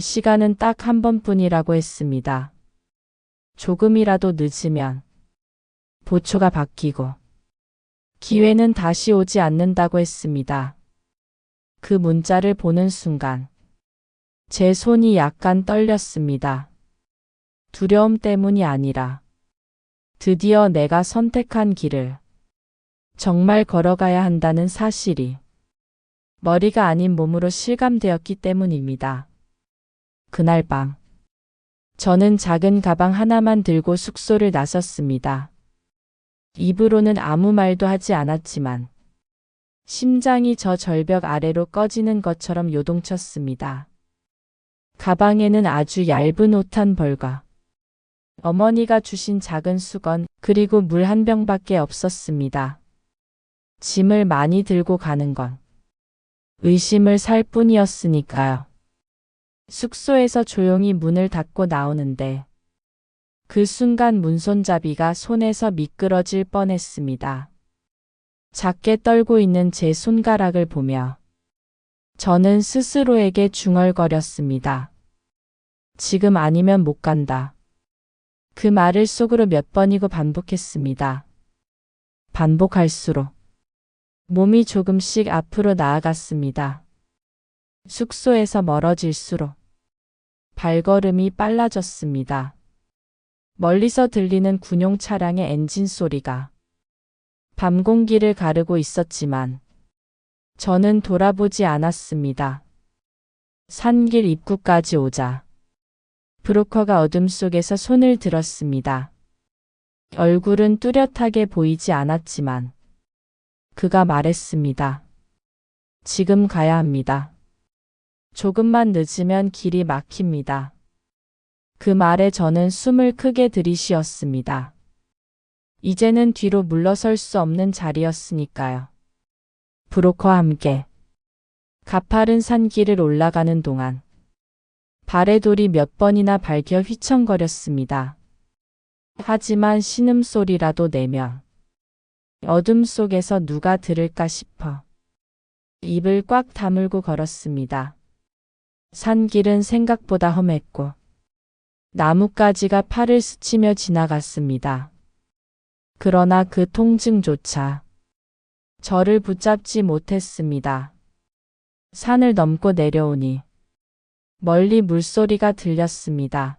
시간은 딱 한 번뿐이라고 했습니다. 조금이라도 늦으면 보초가 바뀌고 기회는 다시 오지 않는다고 했습니다. 그 문자를 보는 순간 제 손이 약간 떨렸습니다. 두려움 때문이 아니라 드디어 내가 선택한 길을 정말 걸어가야 한다는 사실이 머리가 아닌 몸으로 실감되었기 때문입니다. 그날 밤 저는 작은 가방 하나만 들고 숙소를 나섰습니다. 입으로는 아무 말도 하지 않았지만 심장이 저 절벽 아래로 꺼지는 것처럼 요동쳤습니다. 가방에는 아주 얇은 옷 한 벌과 어머니가 주신 작은 수건 그리고 물 한 병밖에 없었습니다. 짐을 많이 들고 가는 건 의심을 살 뿐이었으니까요. 숙소에서 조용히 문을 닫고 나오는데 그 순간 문손잡이가 손에서 미끄러질 뻔했습니다. 작게 떨고 있는 제 손가락을 보며 저는 스스로에게 중얼거렸습니다. 지금 아니면 못 간다. 그 말을 속으로 몇 번이고 반복했습니다. 반복할수록 몸이 조금씩 앞으로 나아갔습니다. 숙소에서 멀어질수록 발걸음이 빨라졌습니다. 멀리서 들리는 군용 차량의 엔진 소리가 밤 공기를 가르고 있었지만 저는 돌아보지 않았습니다. 산길 입구까지 오자 브로커가 어둠 속에서 손을 들었습니다. 얼굴은 뚜렷하게 보이지 않았지만 그가 말했습니다. 지금 가야 합니다. 조금만 늦으면 길이 막힙니다. 그 말에 저는 숨을 크게 들이쉬었습니다. 이제는 뒤로 물러설 수 없는 자리였으니까요. 브로커와 함께 가파른 산길을 올라가는 동안 발에 돌이 몇 번이나 밝혀 휘청거렸습니다. 하지만 신음소리라도 내면 어둠 속에서 누가 들을까 싶어 입을 꽉 다물고 걸었습니다. 산길은 생각보다 험했고 나뭇가지가 팔을 스치며 지나갔습니다. 그러나 그 통증조차 저를 붙잡지 못했습니다. 산을 넘고 내려오니 멀리 물소리가 들렸습니다.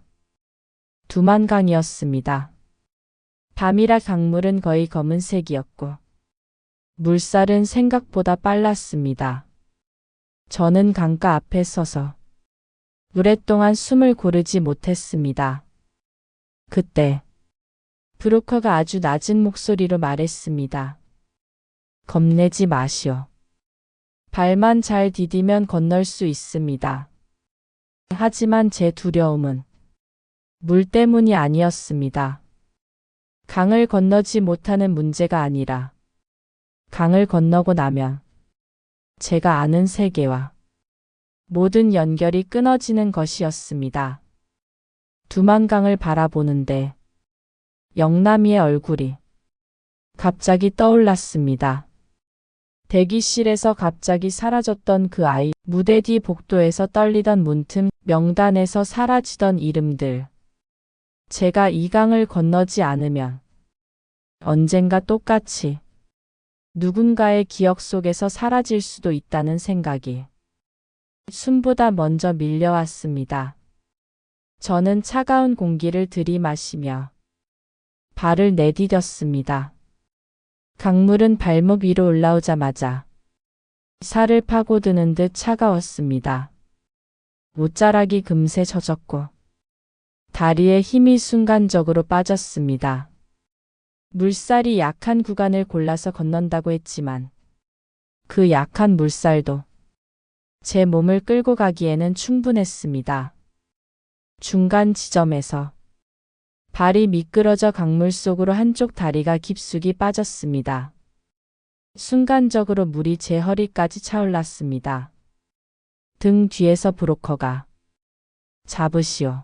두만강이었습니다. 밤이라 강물은 거의 검은색이었고 물살은 생각보다 빨랐습니다. 저는 강가 앞에 서서 오랫동안 숨을 고르지 못했습니다. 그때 브로커가 아주 낮은 목소리로 말했습니다. 겁내지 마시오. 발만 잘 디디면 건널 수 있습니다. 하지만 제 두려움은 물 때문이 아니었습니다. 강을 건너지 못하는 문제가 아니라 강을 건너고 나면 제가 아는 세계와 모든 연결이 끊어지는 것이었습니다. 두만강을 바라보는데 영남이의 얼굴이 갑자기 떠올랐습니다. 대기실에서 갑자기 사라졌던 그 아이, 무대 뒤 복도에서 떨리던 문틈, 명단에서 사라지던 이름들. 제가 이 강을 건너지 않으면 언젠가 똑같이 누군가의 기억 속에서 사라질 수도 있다는 생각이 숨보다 먼저 밀려왔습니다. 저는 차가운 공기를 들이마시며 발을 내디뎠습니다. 강물은 발목 위로 올라오자마자 살을 파고드는 듯 차가웠습니다. 옷자락이 금세 젖었고 다리에 힘이 순간적으로 빠졌습니다. 물살이 약한 구간을 골라서 건넌다고 했지만 그 약한 물살도 제 몸을 끌고 가기에는 충분했습니다. 중간 지점에서 발이 미끄러져 강물 속으로 한쪽 다리가 깊숙이 빠졌습니다. 순간적으로 물이 제 허리까지 차올랐습니다. 등 뒤에서 브로커가 잡으시오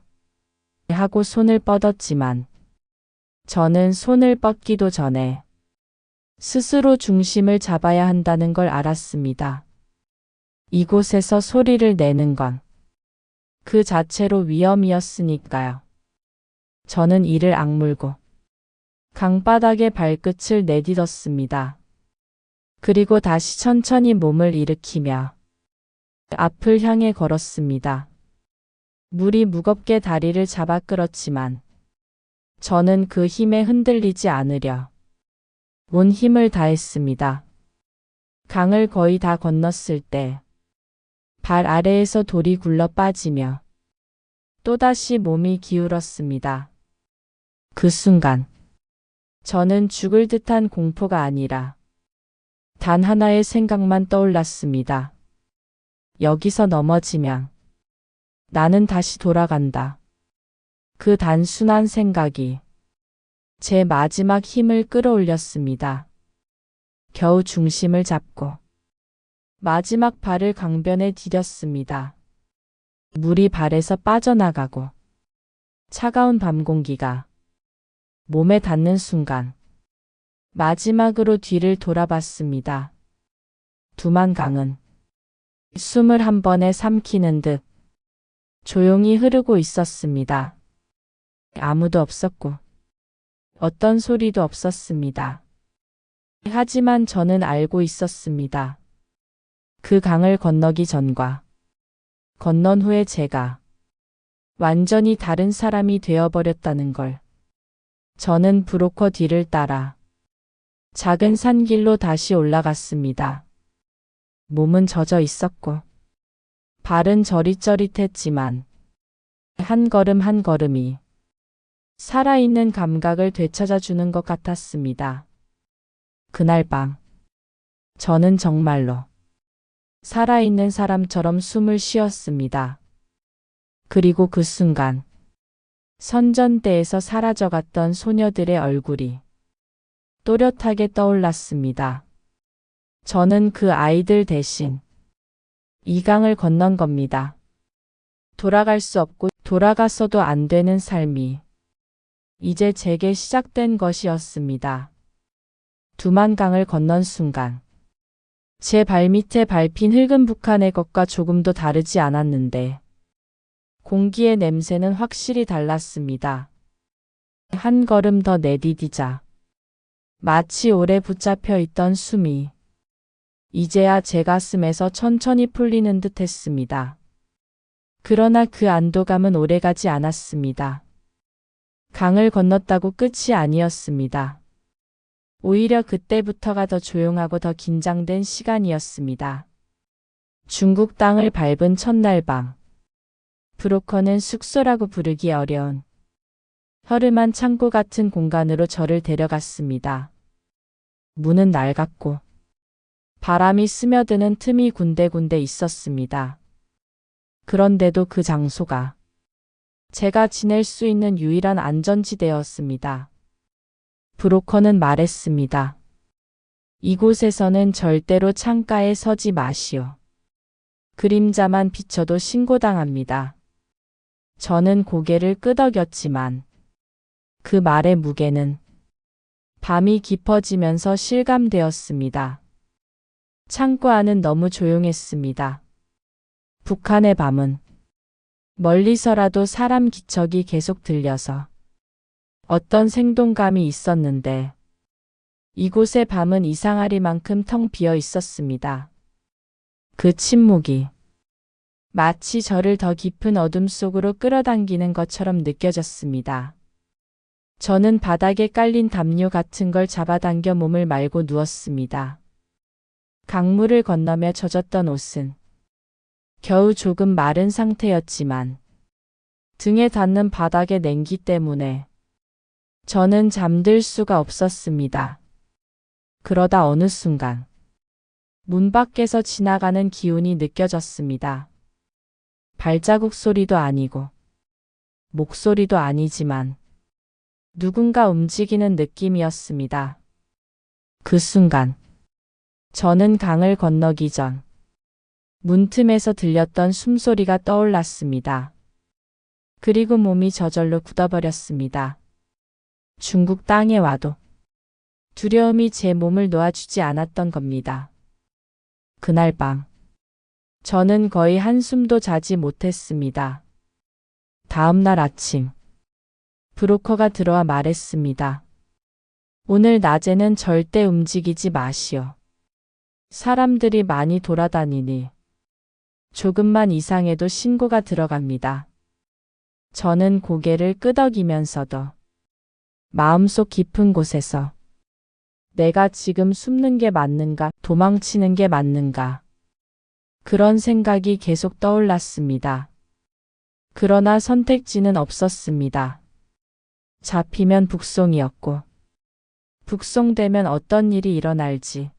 하고 손을 뻗었지만 저는 손을 뻗기도 전에 스스로 중심을 잡아야 한다는 걸 알았습니다. 이곳에서 소리를 내는 건 그 자체로 위험이었으니까요. 저는 이를 악물고 강바닥에 발끝을 내딛었습니다. 그리고 다시 천천히 몸을 일으키며 앞을 향해 걸었습니다. 물이 무겁게 다리를 잡아 끌었지만 저는 그 힘에 흔들리지 않으려 온 힘을 다했습니다. 강을 거의 다 건넜을 때 발 아래에서 돌이 굴러 빠지며 또다시 몸이 기울었습니다. 그 순간 저는 죽을 듯한 공포가 아니라 단 하나의 생각만 떠올랐습니다. 여기서 넘어지면 나는 다시 돌아간다. 그 단순한 생각이 제 마지막 힘을 끌어올렸습니다. 겨우 중심을 잡고 마지막 발을 강변에 디뎠습니다. 물이 발에서 빠져나가고 차가운 밤 공기가 몸에 닿는 순간 마지막으로 뒤를 돌아봤습니다. 두만강은 숨을 한 번에 삼키는 듯 조용히 흐르고 있었습니다. 아무도 없었고 어떤 소리도 없었습니다. 하지만 저는 알고 있었습니다. 그 강을 건너기 전과 건넌 후에 제가 완전히 다른 사람이 되어버렸다는 걸. 저는 브로커 뒤를 따라 작은 산길로 다시 올라갔습니다. 몸은 젖어 있었고 발은 저릿저릿했지만 한 걸음 한 걸음이 살아있는 감각을 되찾아주는 것 같았습니다. 그날 밤 저는 정말로 살아있는 사람처럼 숨을 쉬었습니다. 그리고 그 순간 선전대에서 사라져갔던 소녀들의 얼굴이 또렷하게 떠올랐습니다. 저는 그 아이들 대신 이 강을 건넌 겁니다. 돌아갈 수 없고 돌아갔어도 안 되는 삶이 이제 제게 시작된 것이었습니다. 두만강을 건넌 순간 제 발밑에 밟힌 흙은 북한의 것과 조금도 다르지 않았는데 공기의 냄새는 확실히 달랐습니다. 한 걸음 더 내디디자 마치 오래 붙잡혀 있던 숨이 이제야 제 가슴에서 천천히 풀리는 듯 했습니다. 그러나 그 안도감은 오래가지 않았습니다. 강을 건넜다고 끝이 아니었습니다. 오히려 그때부터가 더 조용하고 더 긴장된 시간이었습니다. 중국 땅을 밟은 첫날 밤. 브로커는 숙소라고 부르기 어려운 허름한 창고 같은 공간으로 저를 데려갔습니다. 문은 낡았고 바람이 스며드는 틈이 군데군데 있었습니다. 그런데도 그 장소가 제가 지낼 수 있는 유일한 안전지대였습니다. 브로커는 말했습니다. 이곳에서는 절대로 창가에 서지 마시오. 그림자만 비춰도 신고당합니다. 저는 고개를 끄덕였지만 그 말의 무게는 밤이 깊어지면서 실감되었습니다. 창고 안은 너무 조용했습니다. 북한의 밤은 멀리서라도 사람 기척이 계속 들려서 어떤 생동감이 있었는데 이곳의 밤은 이상하리만큼 텅 비어 있었습니다. 그 침묵이 마치 저를 더 깊은 어둠 속으로 끌어당기는 것처럼 느껴졌습니다. 저는 바닥에 깔린 담요 같은 걸 잡아당겨 몸을 말고 누웠습니다. 강물을 건너며 젖었던 옷은 겨우 조금 마른 상태였지만 등에 닿는 바닥의 냉기 때문에 저는 잠들 수가 없었습니다. 그러다 어느 순간 문 밖에서 지나가는 기운이 느껴졌습니다. 발자국 소리도 아니고 목소리도 아니지만 누군가 움직이는 느낌이었습니다. 그 순간 저는 강을 건너기 전 문틈에서 들렸던 숨소리가 떠올랐습니다. 그리고 몸이 저절로 굳어버렸습니다. 중국 땅에 와도 두려움이 제 몸을 놓아주지 않았던 겁니다. 그날 밤 저는 거의 한숨도 자지 못했습니다. 다음 날 아침 브로커가 들어와 말했습니다. 오늘 낮에는 절대 움직이지 마시오. 사람들이 많이 돌아다니니 조금만 이상해도 신고가 들어갑니다. 저는 고개를 끄덕이면서도 마음속 깊은 곳에서 내가 지금 숨는 게 맞는가, 도망치는 게 맞는가, 그런 생각이 계속 떠올랐습니다. 그러나 선택지는 없었습니다. 잡히면 북송이었고, 북송되면 어떤 일이 일어날지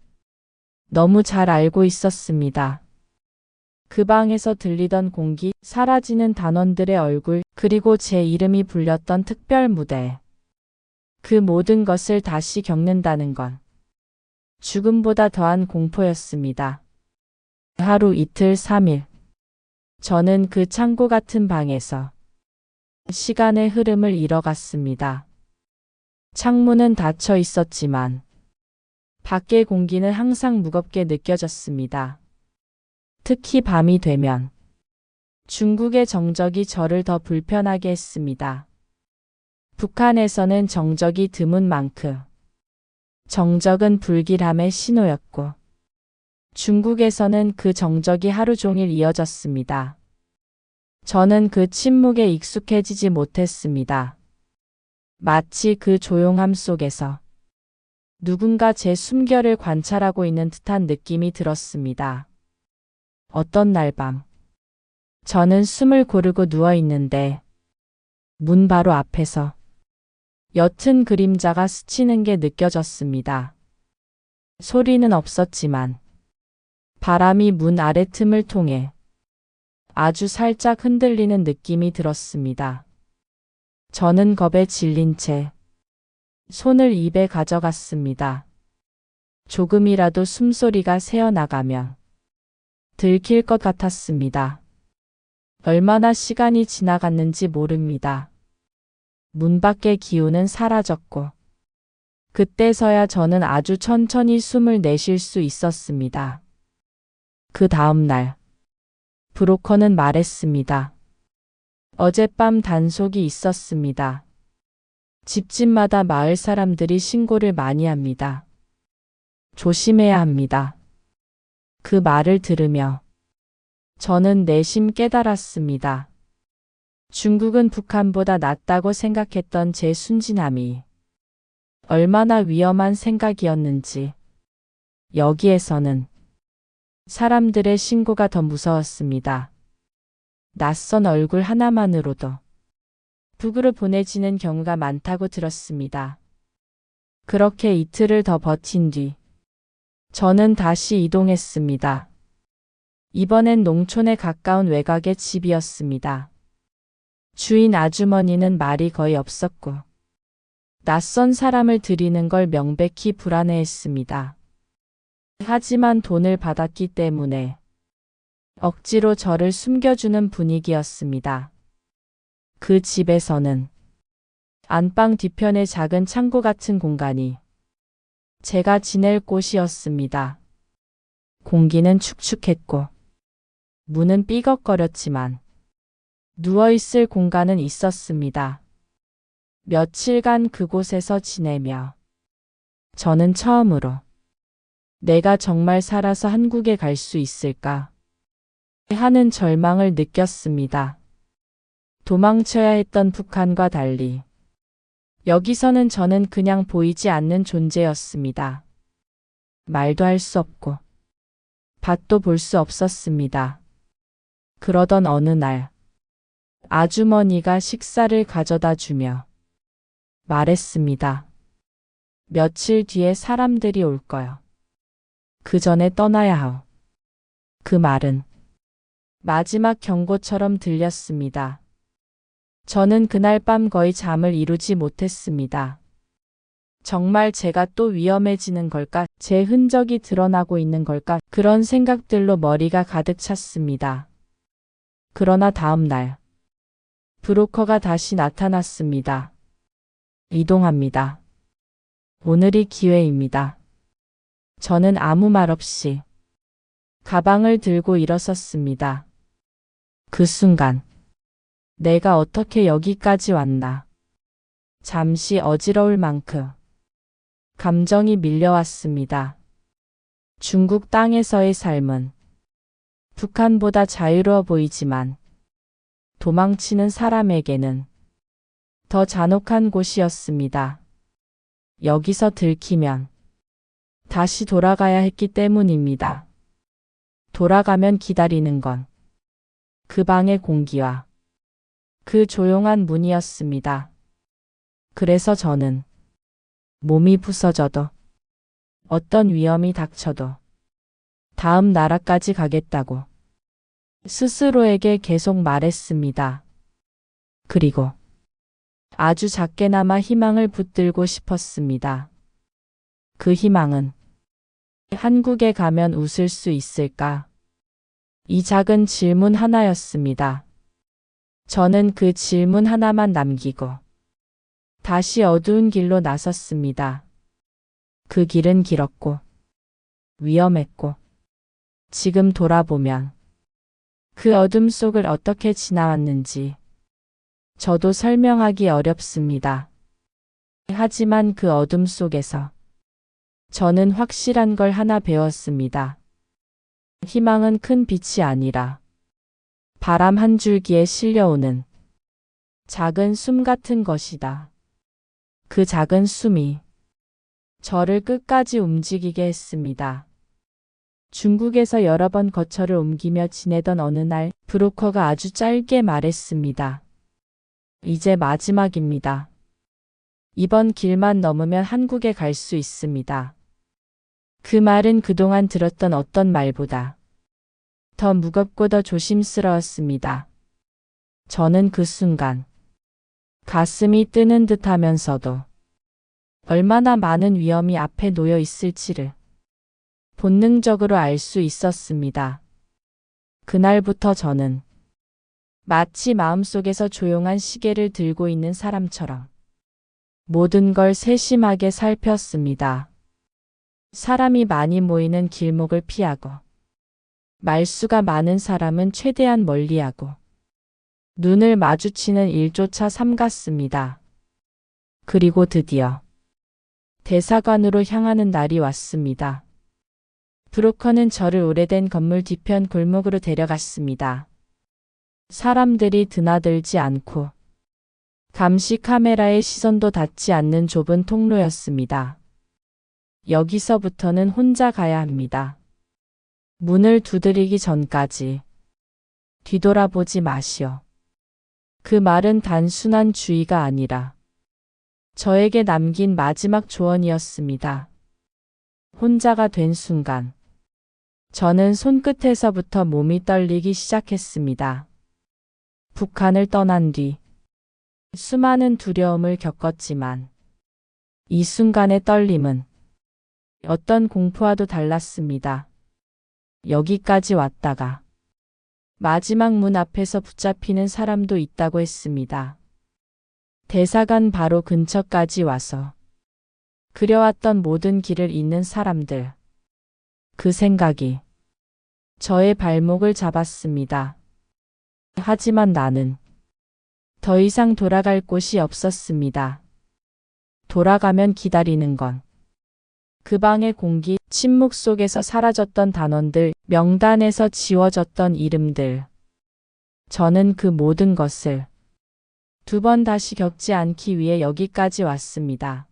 너무 잘 알고 있었습니다. 그 방에서 들리던 공기, 사라지는 단원들의 얼굴, 그리고 제 이름이 불렸던 특별 무대. 그 모든 것을 다시 겪는다는 건 죽음보다 더한 공포였습니다. 하루, 이틀, 3일. 저는 그 창고 같은 방에서 시간의 흐름을 잃어갔습니다. 창문은 닫혀 있었지만 밖의 공기는 항상 무겁게 느껴졌습니다. 특히 밤이 되면 중국의 정적이 저를 더 불편하게 했습니다. 북한에서는 정적이 드문 만큼 정적은 불길함의 신호였고 중국에서는 그 정적이 하루 종일 이어졌습니다. 저는 그 침묵에 익숙해지지 못했습니다. 마치 그 조용함 속에서 누군가 제 숨결을 관찰하고 있는 듯한 느낌이 들었습니다. 어떤 날 밤, 저는 숨을 고르고 누워 있는데 문 바로 앞에서 옅은 그림자가 스치는 게 느껴졌습니다. 소리는 없었지만 바람이 문 아래 틈을 통해 아주 살짝 흔들리는 느낌이 들었습니다. 저는 겁에 질린 채 손을 입에 가져갔습니다. 조금이라도 숨소리가 새어나가면 들킬 것 같았습니다. 얼마나 시간이 지나갔는지 모릅니다. 문 밖의 기운은 사라졌고 그때서야 저는 아주 천천히 숨을 내쉴 수 있었습니다. 그 다음 날 브로커는 말했습니다. 어젯밤 단속이 있었습니다. 집집마다 마을 사람들이 신고를 많이 합니다. 조심해야 합니다. 그 말을 들으며 저는 내심 깨달았습니다. 중국은 북한보다 낫다고 생각했던 제 순진함이 얼마나 위험한 생각이었는지, 여기에서는 사람들의 신고가 더 무서웠습니다. 낯선 얼굴 하나만으로도 북으로 보내지는 경우가 많다고 들었습니다. 그렇게 이틀을 더 버틴 뒤 저는 다시 이동했습니다. 이번엔 농촌에 가까운 외곽의 집이었습니다. 주인 아주머니는 말이 거의 없었고 낯선 사람을 들이는 걸 명백히 불안해했습니다. 하지만 돈을 받았기 때문에 억지로 저를 숨겨주는 분위기였습니다. 그 집에서는 안방 뒤편의 작은 창고 같은 공간이 제가 지낼 곳이었습니다. 공기는 축축했고 문은 삐걱거렸지만 누워있을 공간은 있었습니다. 며칠간 그곳에서 지내며 저는 처음으로 내가 정말 살아서 한국에 갈 수 있을까 하는 절망을 느꼈습니다. 도망쳐야 했던 북한과 달리 여기서는 저는 그냥 보이지 않는 존재였습니다. 말도 할 수 없고 밭도 볼 수 없었습니다. 그러던 어느 날 아주머니가 식사를 가져다 주며 말했습니다. 며칠 뒤에 사람들이 올 거요. 그 전에 떠나야 하오. 그 말은 마지막 경고처럼 들렸습니다. 저는 그날 밤 거의 잠을 이루지 못했습니다. 정말 제가 또 위험해지는 걸까? 제 흔적이 드러나고 있는 걸까? 그런 생각들로 머리가 가득 찼습니다. 그러나 다음 날 브로커가 다시 나타났습니다. 이동합니다. 오늘이 기회입니다. 저는 아무 말 없이 가방을 들고 일어섰습니다. 그 순간 내가 어떻게 여기까지 왔나? 잠시 어지러울 만큼 감정이 밀려왔습니다. 중국 땅에서의 삶은 북한보다 자유로워 보이지만 도망치는 사람에게는 더 잔혹한 곳이었습니다. 여기서 들키면 다시 돌아가야 했기 때문입니다. 돌아가면 기다리는 건 그 방의 공기와 그 조용한 문이었습니다. 그래서 저는 몸이 부서져도 어떤 위험이 닥쳐도 다음 나라까지 가겠다고 스스로에게 계속 말했습니다. 그리고 아주 작게나마 희망을 붙들고 싶었습니다. 그 희망은 한국에 가면 웃을 수 있을까? 이 작은 질문 하나였습니다. 저는 그 질문 하나만 남기고 다시 어두운 길로 나섰습니다. 그 길은 길었고 위험했고 지금 돌아보면 그 어둠 속을 어떻게 지나왔는지 저도 설명하기 어렵습니다. 하지만 그 어둠 속에서 저는 확실한 걸 하나 배웠습니다. 희망은 큰 빛이 아니라 바람 한 줄기에 실려오는 작은 숨 같은 것이다. 그 작은 숨이 저를 끝까지 움직이게 했습니다. 중국에서 여러 번 거처를 옮기며 지내던 어느 날 브로커가 아주 짧게 말했습니다. 이제 마지막입니다. 이번 길만 넘으면 한국에 갈 수 있습니다. 그 말은 그동안 들었던 어떤 말보다 더 무겁고 더 조심스러웠습니다. 저는 그 순간 가슴이 뜨는 듯 하면서도 얼마나 많은 위험이 앞에 놓여 있을지를 본능적으로 알 수 있었습니다. 그날부터 저는 마치 마음속에서 조용한 시계를 들고 있는 사람처럼 모든 걸 세심하게 살폈습니다. 사람이 많이 모이는 길목을 피하고 말수가 많은 사람은 최대한 멀리하고 눈을 마주치는 일조차 삼갔습니다. 그리고 드디어 대사관으로 향하는 날이 왔습니다. 브로커는 저를 오래된 건물 뒤편 골목으로 데려갔습니다. 사람들이 드나들지 않고 감시 카메라의 시선도 닿지 않는 좁은 통로였습니다. 여기서부터는 혼자 가야 합니다. 문을 두드리기 전까지 뒤돌아보지 마시오. 그 말은 단순한 주의가 아니라 저에게 남긴 마지막 조언이었습니다. 혼자가 된 순간 저는 손끝에서부터 몸이 떨리기 시작했습니다. 북한을 떠난 뒤 수많은 두려움을 겪었지만 이 순간의 떨림은 어떤 공포와도 달랐습니다. 여기까지 왔다가 마지막 문 앞에서 붙잡히는 사람도 있다고 했습니다. 대사관 바로 근처까지 와서 그려왔던 모든 길을 잇는 사람들. 그 생각이 저의 발목을 잡았습니다. 하지만 나는 더 이상 돌아갈 곳이 없었습니다. 돌아가면 기다리는 건 그 방의 공기, 침묵 속에서 사라졌던 단원들, 명단에서 지워졌던 이름들. 저는 그 모든 것을 두 번 다시 겪지 않기 위해 여기까지 왔습니다.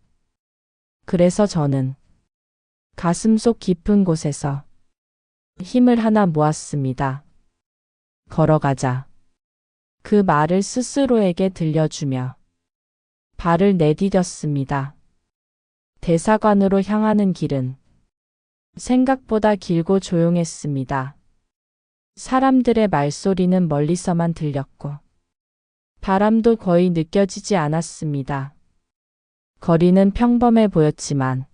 그래서 저는 가슴속 깊은 곳에서 힘을 하나 모았습니다. 걸어가자. 그 말을 스스로에게 들려주며 발을 내디뎠습니다. 대사관으로 향하는 길은 생각보다 길고 조용했습니다. 사람들의 말소리는 멀리서만 들렸고 바람도 거의 느껴지지 않았습니다. 거리는 평범해 보였지만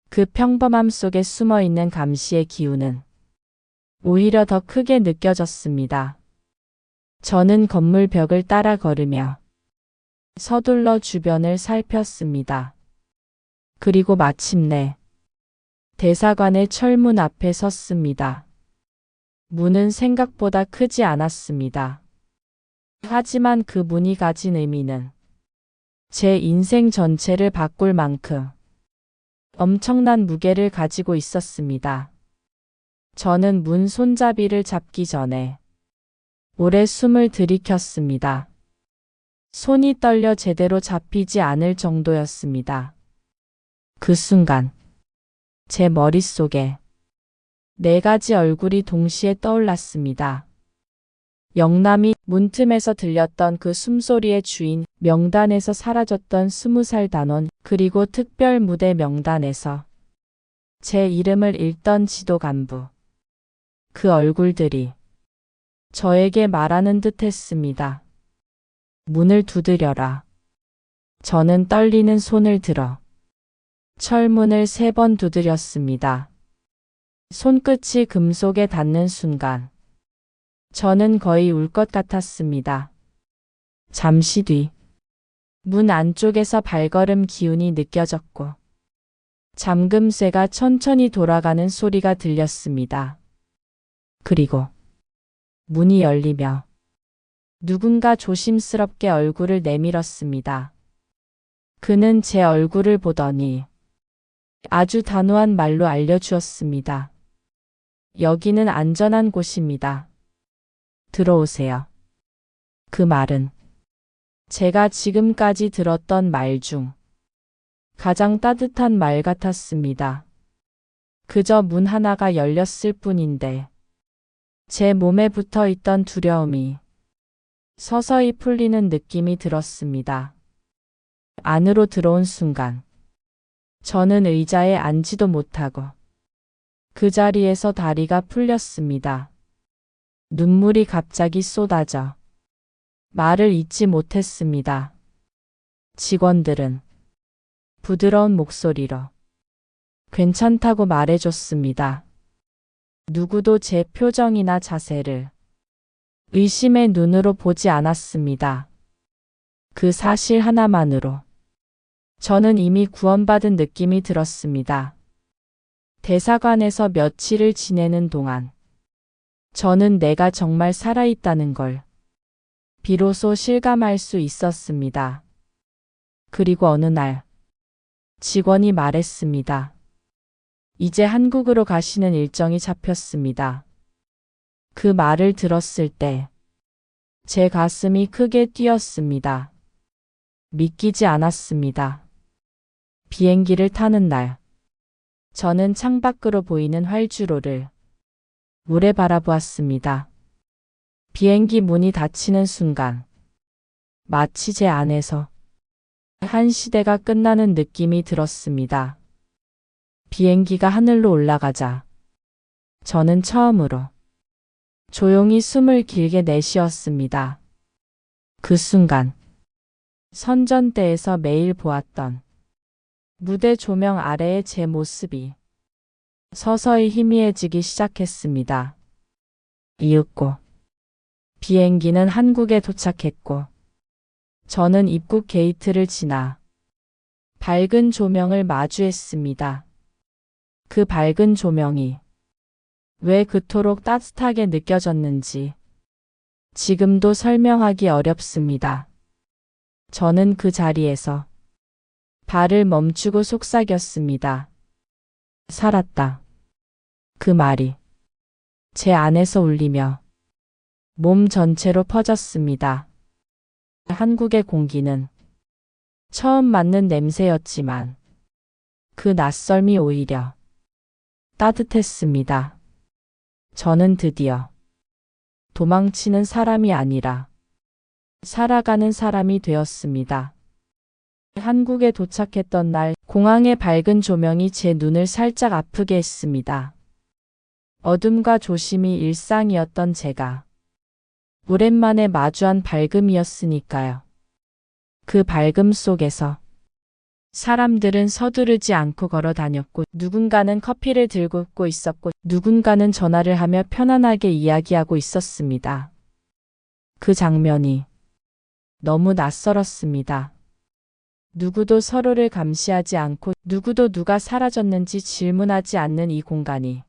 그 평범함 속에 숨어 있는 감시의 기운은 오히려 더 크게 느껴졌습니다. 저는 건물 벽을 따라 걸으며 서둘러 주변을 살폈습니다. 그리고 마침내 대사관의 철문 앞에 섰습니다. 문은 생각보다 크지 않았습니다. 하지만 그 문이 가진 의미는 제 인생 전체를 바꿀 만큼 엄청난 무게를 가지고 있었습니다. 저는 문 손잡이를 잡기 전에 오래 숨을 들이켰습니다. 손이 떨려 제대로 잡히지 않을 정도였습니다. 그 순간 제 머릿속에 4가지 얼굴이 동시에 떠올랐습니다. 영남이 문틈에서 들렸던 그 숨소리의 주인, 명단에서 사라졌던 20살 단원, 그리고 특별 무대 명단에서 제 이름을 읽던 지도 간부. 그 얼굴들이 저에게 말하는 듯 했습니다. 문을 두드려라. 저는 떨리는 손을 들어 철문을 3번 두드렸습니다. 손끝이 금속에 닿는 순간 저는 거의 울 것 같았습니다. 잠시 뒤 문 안쪽에서 발걸음 기운이 느껴졌고 잠금쇠가 천천히 돌아가는 소리가 들렸습니다. 그리고 문이 열리며 누군가 조심스럽게 얼굴을 내밀었습니다. 그는 제 얼굴을 보더니 아주 단호한 말로 알려주었습니다. 여기는 안전한 곳입니다. 들어오세요. 그 말은 제가 지금까지 들었던 말 중 가장 따뜻한 말 같았습니다. 그저 문 하나가 열렸을 뿐인데 제 몸에 붙어 있던 두려움이 서서히 풀리는 느낌이 들었습니다. 안으로 들어온 순간 저는 의자에 앉지도 못하고 그 자리에서 다리가 풀렸습니다. 눈물이 갑자기 쏟아져 말을 잇지 못했습니다. 직원들은 부드러운 목소리로 괜찮다고 말해줬습니다. 누구도 제 표정이나 자세를 의심의 눈으로 보지 않았습니다. 그 사실 하나만으로 저는 이미 구원받은 느낌이 들었습니다. 대사관에서 며칠을 지내는 동안 저는 내가 정말 살아있다는 걸 비로소 실감할 수 있었습니다. 그리고 어느 날 직원이 말했습니다. 이제 한국으로 가시는 일정이 잡혔습니다. 그 말을 들었을 때 제 가슴이 크게 뛰었습니다. 믿기지 않았습니다. 비행기를 타는 날 저는 창밖으로 보이는 활주로를 오래 바라보았습니다. 비행기 문이 닫히는 순간 마치 제 안에서 한 시대가 끝나는 느낌이 들었습니다. 비행기가 하늘로 올라가자 저는 처음으로 조용히 숨을 길게 내쉬었습니다. 그 순간 선전대에서 매일 보았던 무대 조명 아래의 제 모습이 서서히 희미해지기 시작했습니다. 이윽고 비행기는 한국에 도착했고 저는 입국 게이트를 지나 밝은 조명을 마주했습니다. 그 밝은 조명이 왜 그토록 따뜻하게 느껴졌는지 지금도 설명하기 어렵습니다. 저는 그 자리에서 발을 멈추고 속삭였습니다. 살았다. 그 말이 제 안에서 울리며 몸 전체로 퍼졌습니다. 한국의 공기는 처음 맡는 냄새였지만 그 낯설미 오히려 따뜻했습니다. 저는 드디어 도망치는 사람이 아니라 살아가는 사람이 되었습니다. 한국에 도착했던 날 공항의 밝은 조명이 제 눈을 살짝 아프게 했습니다. 어둠과 조심이 일상이었던 제가 오랜만에 마주한 밝음이었으니까요. 그 밝음 속에서 사람들은 서두르지 않고 걸어 다녔고 누군가는 커피를 들고 있었고 누군가는 전화를 하며 편안하게 이야기하고 있었습니다. 그 장면이 너무 낯설었습니다. 누구도 서로를 감시하지 않고 누구도 누가 사라졌는지 질문하지 않는 이 공간이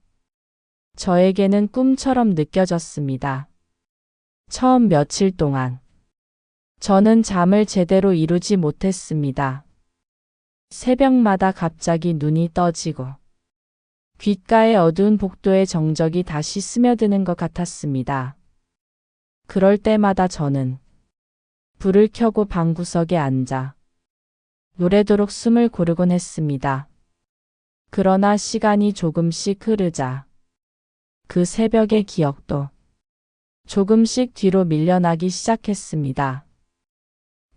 저에게는 꿈처럼 느껴졌습니다. 처음 며칠 동안 저는 잠을 제대로 이루지 못했습니다. 새벽마다 갑자기 눈이 떠지고 귓가의 어두운 복도의 정적이 다시 스며드는 것 같았습니다. 그럴 때마다 저는 불을 켜고 방구석에 앉아 노래도록 숨을 고르곤 했습니다. 그러나 시간이 조금씩 흐르자 그 새벽의 기억도 조금씩 뒤로 밀려나기 시작했습니다.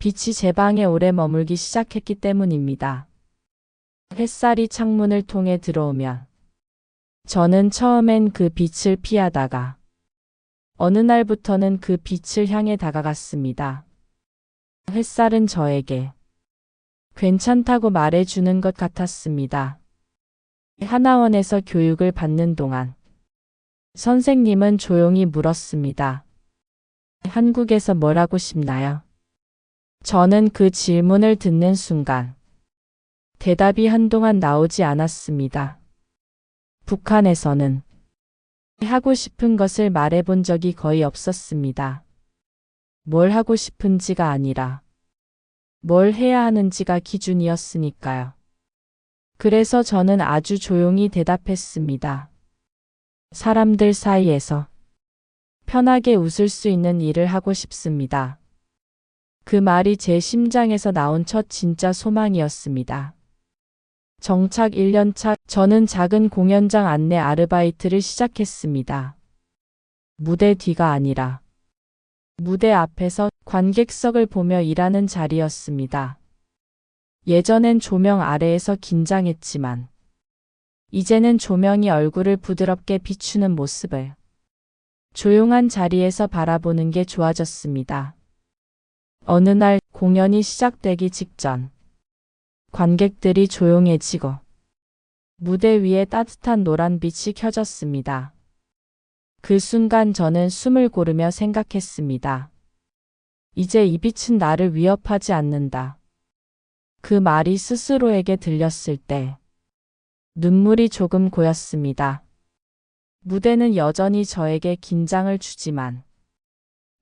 빛이 제 방에 오래 머물기 시작했기 때문입니다. 햇살이 창문을 통해 들어오면 저는 처음엔 그 빛을 피하다가 어느 날부터는 그 빛을 향해 다가갔습니다. 햇살은 저에게 괜찮다고 말해주는 것 같았습니다. 하나원에서 교육을 받는 동안 선생님은 조용히 물었습니다. 한국에서 뭘 하고 싶나요? 저는 그 질문을 듣는 순간 대답이 한동안 나오지 않았습니다. 북한에서는 하고 싶은 것을 말해본 적이 거의 없었습니다. 뭘 하고 싶은지가 아니라 뭘 해야 하는지가 기준이었으니까요. 그래서 저는 아주 조용히 대답했습니다. 사람들 사이에서 편하게 웃을 수 있는 일을 하고 싶습니다. 그 말이 제 심장에서 나온 첫 진짜 소망이었습니다. 정착 1년 차 저는 작은 공연장 안내 아르바이트를 시작했습니다. 무대 뒤가 아니라 무대 앞에서 관객석을 보며 일하는 자리였습니다. 예전엔 조명 아래에서 긴장했지만 이제는 조명이 얼굴을 부드럽게 비추는 모습을 조용한 자리에서 바라보는 게 좋아졌습니다. 어느 날 공연이 시작되기 직전 관객들이 조용해지고 무대 위에 따뜻한 노란빛이 켜졌습니다. 그 순간 저는 숨을 고르며 생각했습니다. 이제 이 빛은 나를 위협하지 않는다. 그 말이 스스로에게 들렸을 때 눈물이 조금 고였습니다. 무대는 여전히 저에게 긴장을 주지만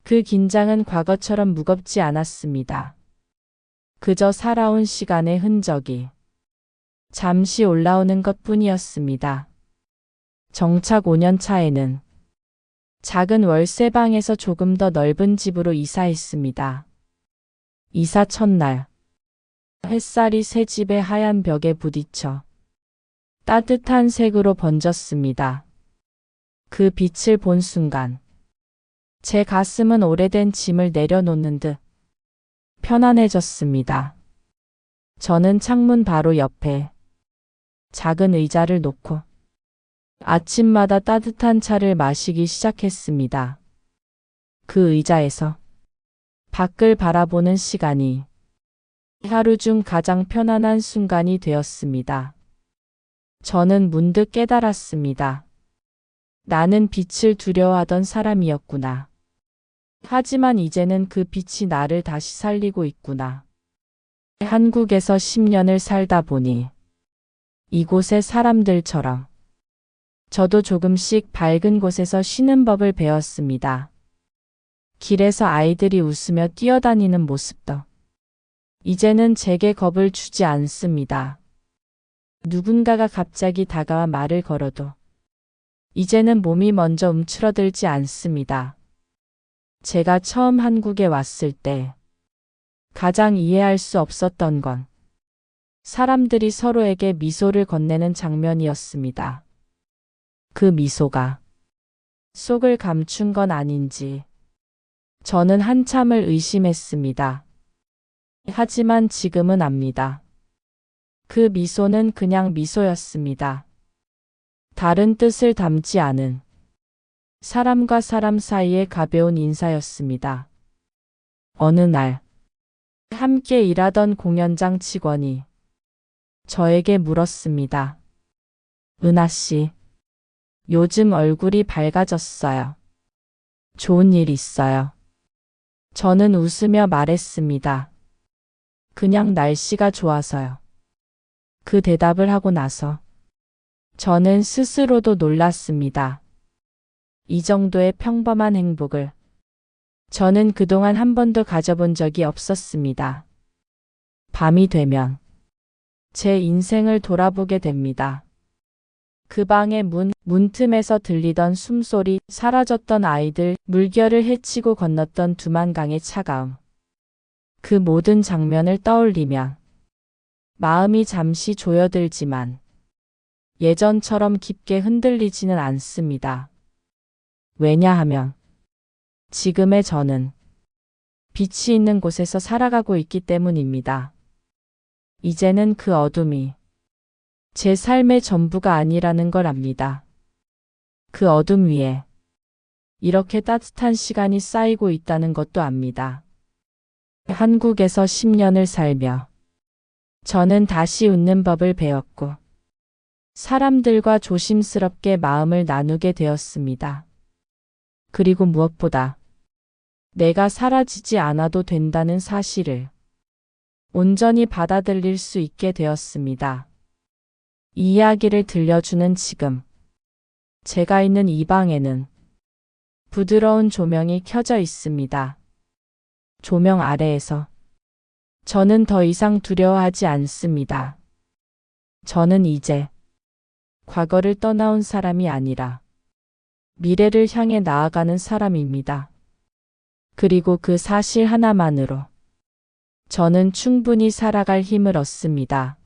그 긴장은 과거처럼 무겁지 않았습니다. 그저 살아온 시간의 흔적이 잠시 올라오는 것뿐이었습니다. 정착 5년 차에는 작은 월세방에서 조금 더 넓은 집으로 이사했습니다. 이사 첫날, 햇살이 새 집의 하얀 벽에 부딪혀 따뜻한 색으로 번졌습니다. 그 빛을 본 순간, 제 가슴은 오래된 짐을 내려놓는 듯 편안해졌습니다. 저는 창문 바로 옆에 작은 의자를 놓고 아침마다 따뜻한 차를 마시기 시작했습니다. 그 의자에서 밖을 바라보는 시간이 하루 중 가장 편안한 순간이 되었습니다. 저는 문득 깨달았습니다. 나는 빛을 두려워하던 사람이었구나. 하지만 이제는 그 빛이 나를 다시 살리고 있구나. 한국에서 10년을 살다 보니 이곳의 사람들처럼 저도 조금씩 밝은 곳에서 쉬는 법을 배웠습니다. 길에서 아이들이 웃으며 뛰어다니는 모습도 이제는 제게 겁을 주지 않습니다. 누군가가 갑자기 다가와 말을 걸어도 이제는 몸이 먼저 움츠러들지 않습니다. 제가 처음 한국에 왔을 때 가장 이해할 수 없었던 건 사람들이 서로에게 미소를 건네는 장면이었습니다. 그 미소가 속을 감춘 건 아닌지 저는 한참을 의심했습니다. 하지만 지금은 압니다. 그 미소는 그냥 미소였습니다. 다른 뜻을 담지 않은 사람과 사람 사이의 가벼운 인사였습니다. 어느 날 함께 일하던 공연장 직원이 저에게 물었습니다. 은하 씨, 요즘 얼굴이 밝아졌어요. 좋은 일 있어요? 저는 웃으며 말했습니다. 그냥 날씨가 좋아서요. 그 대답을 하고 나서 저는 스스로도 놀랐습니다. 이 정도의 평범한 행복을 저는 그동안 한 번도 가져본 적이 없었습니다. 밤이 되면 제 인생을 돌아보게 됩니다. 그 방의 문틈에서 들리던 숨소리, 사라졌던 아이들, 물결을 헤치고 건넜던 두만강의 차가움. 그 모든 장면을 떠올리면 마음이 잠시 조여들지만 예전처럼 깊게 흔들리지는 않습니다. 왜냐하면 지금의 저는 빛이 있는 곳에서 살아가고 있기 때문입니다. 이제는 그 어둠이 제 삶의 전부가 아니라는 걸 압니다. 그 어둠 위에 이렇게 따뜻한 시간이 쌓이고 있다는 것도 압니다. 한국에서 10년을 살며 저는 다시 웃는 법을 배웠고 사람들과 조심스럽게 마음을 나누게 되었습니다. 그리고 무엇보다 내가 사라지지 않아도 된다는 사실을 온전히 받아들일 수 있게 되었습니다. 이 이야기를 들려주는 지금 제가 있는 이 방에는 부드러운 조명이 켜져 있습니다. 조명 아래에서 저는 더 이상 두려워하지 않습니다. 저는 이제 과거를 떠나온 사람이 아니라 미래를 향해 나아가는 사람입니다. 그리고 그 사실 하나만으로 저는 충분히 살아갈 힘을 얻습니다.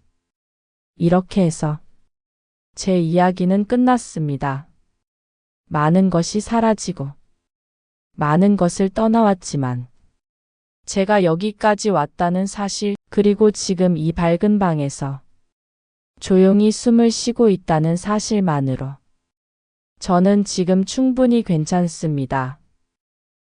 이렇게 해서 제 이야기는 끝났습니다. 많은 것이 사라지고 많은 것을 떠나왔지만 제가 여기까지 왔다는 사실, 그리고 지금 이 밝은 방에서 조용히 숨을 쉬고 있다는 사실만으로 저는 지금 충분히 괜찮습니다.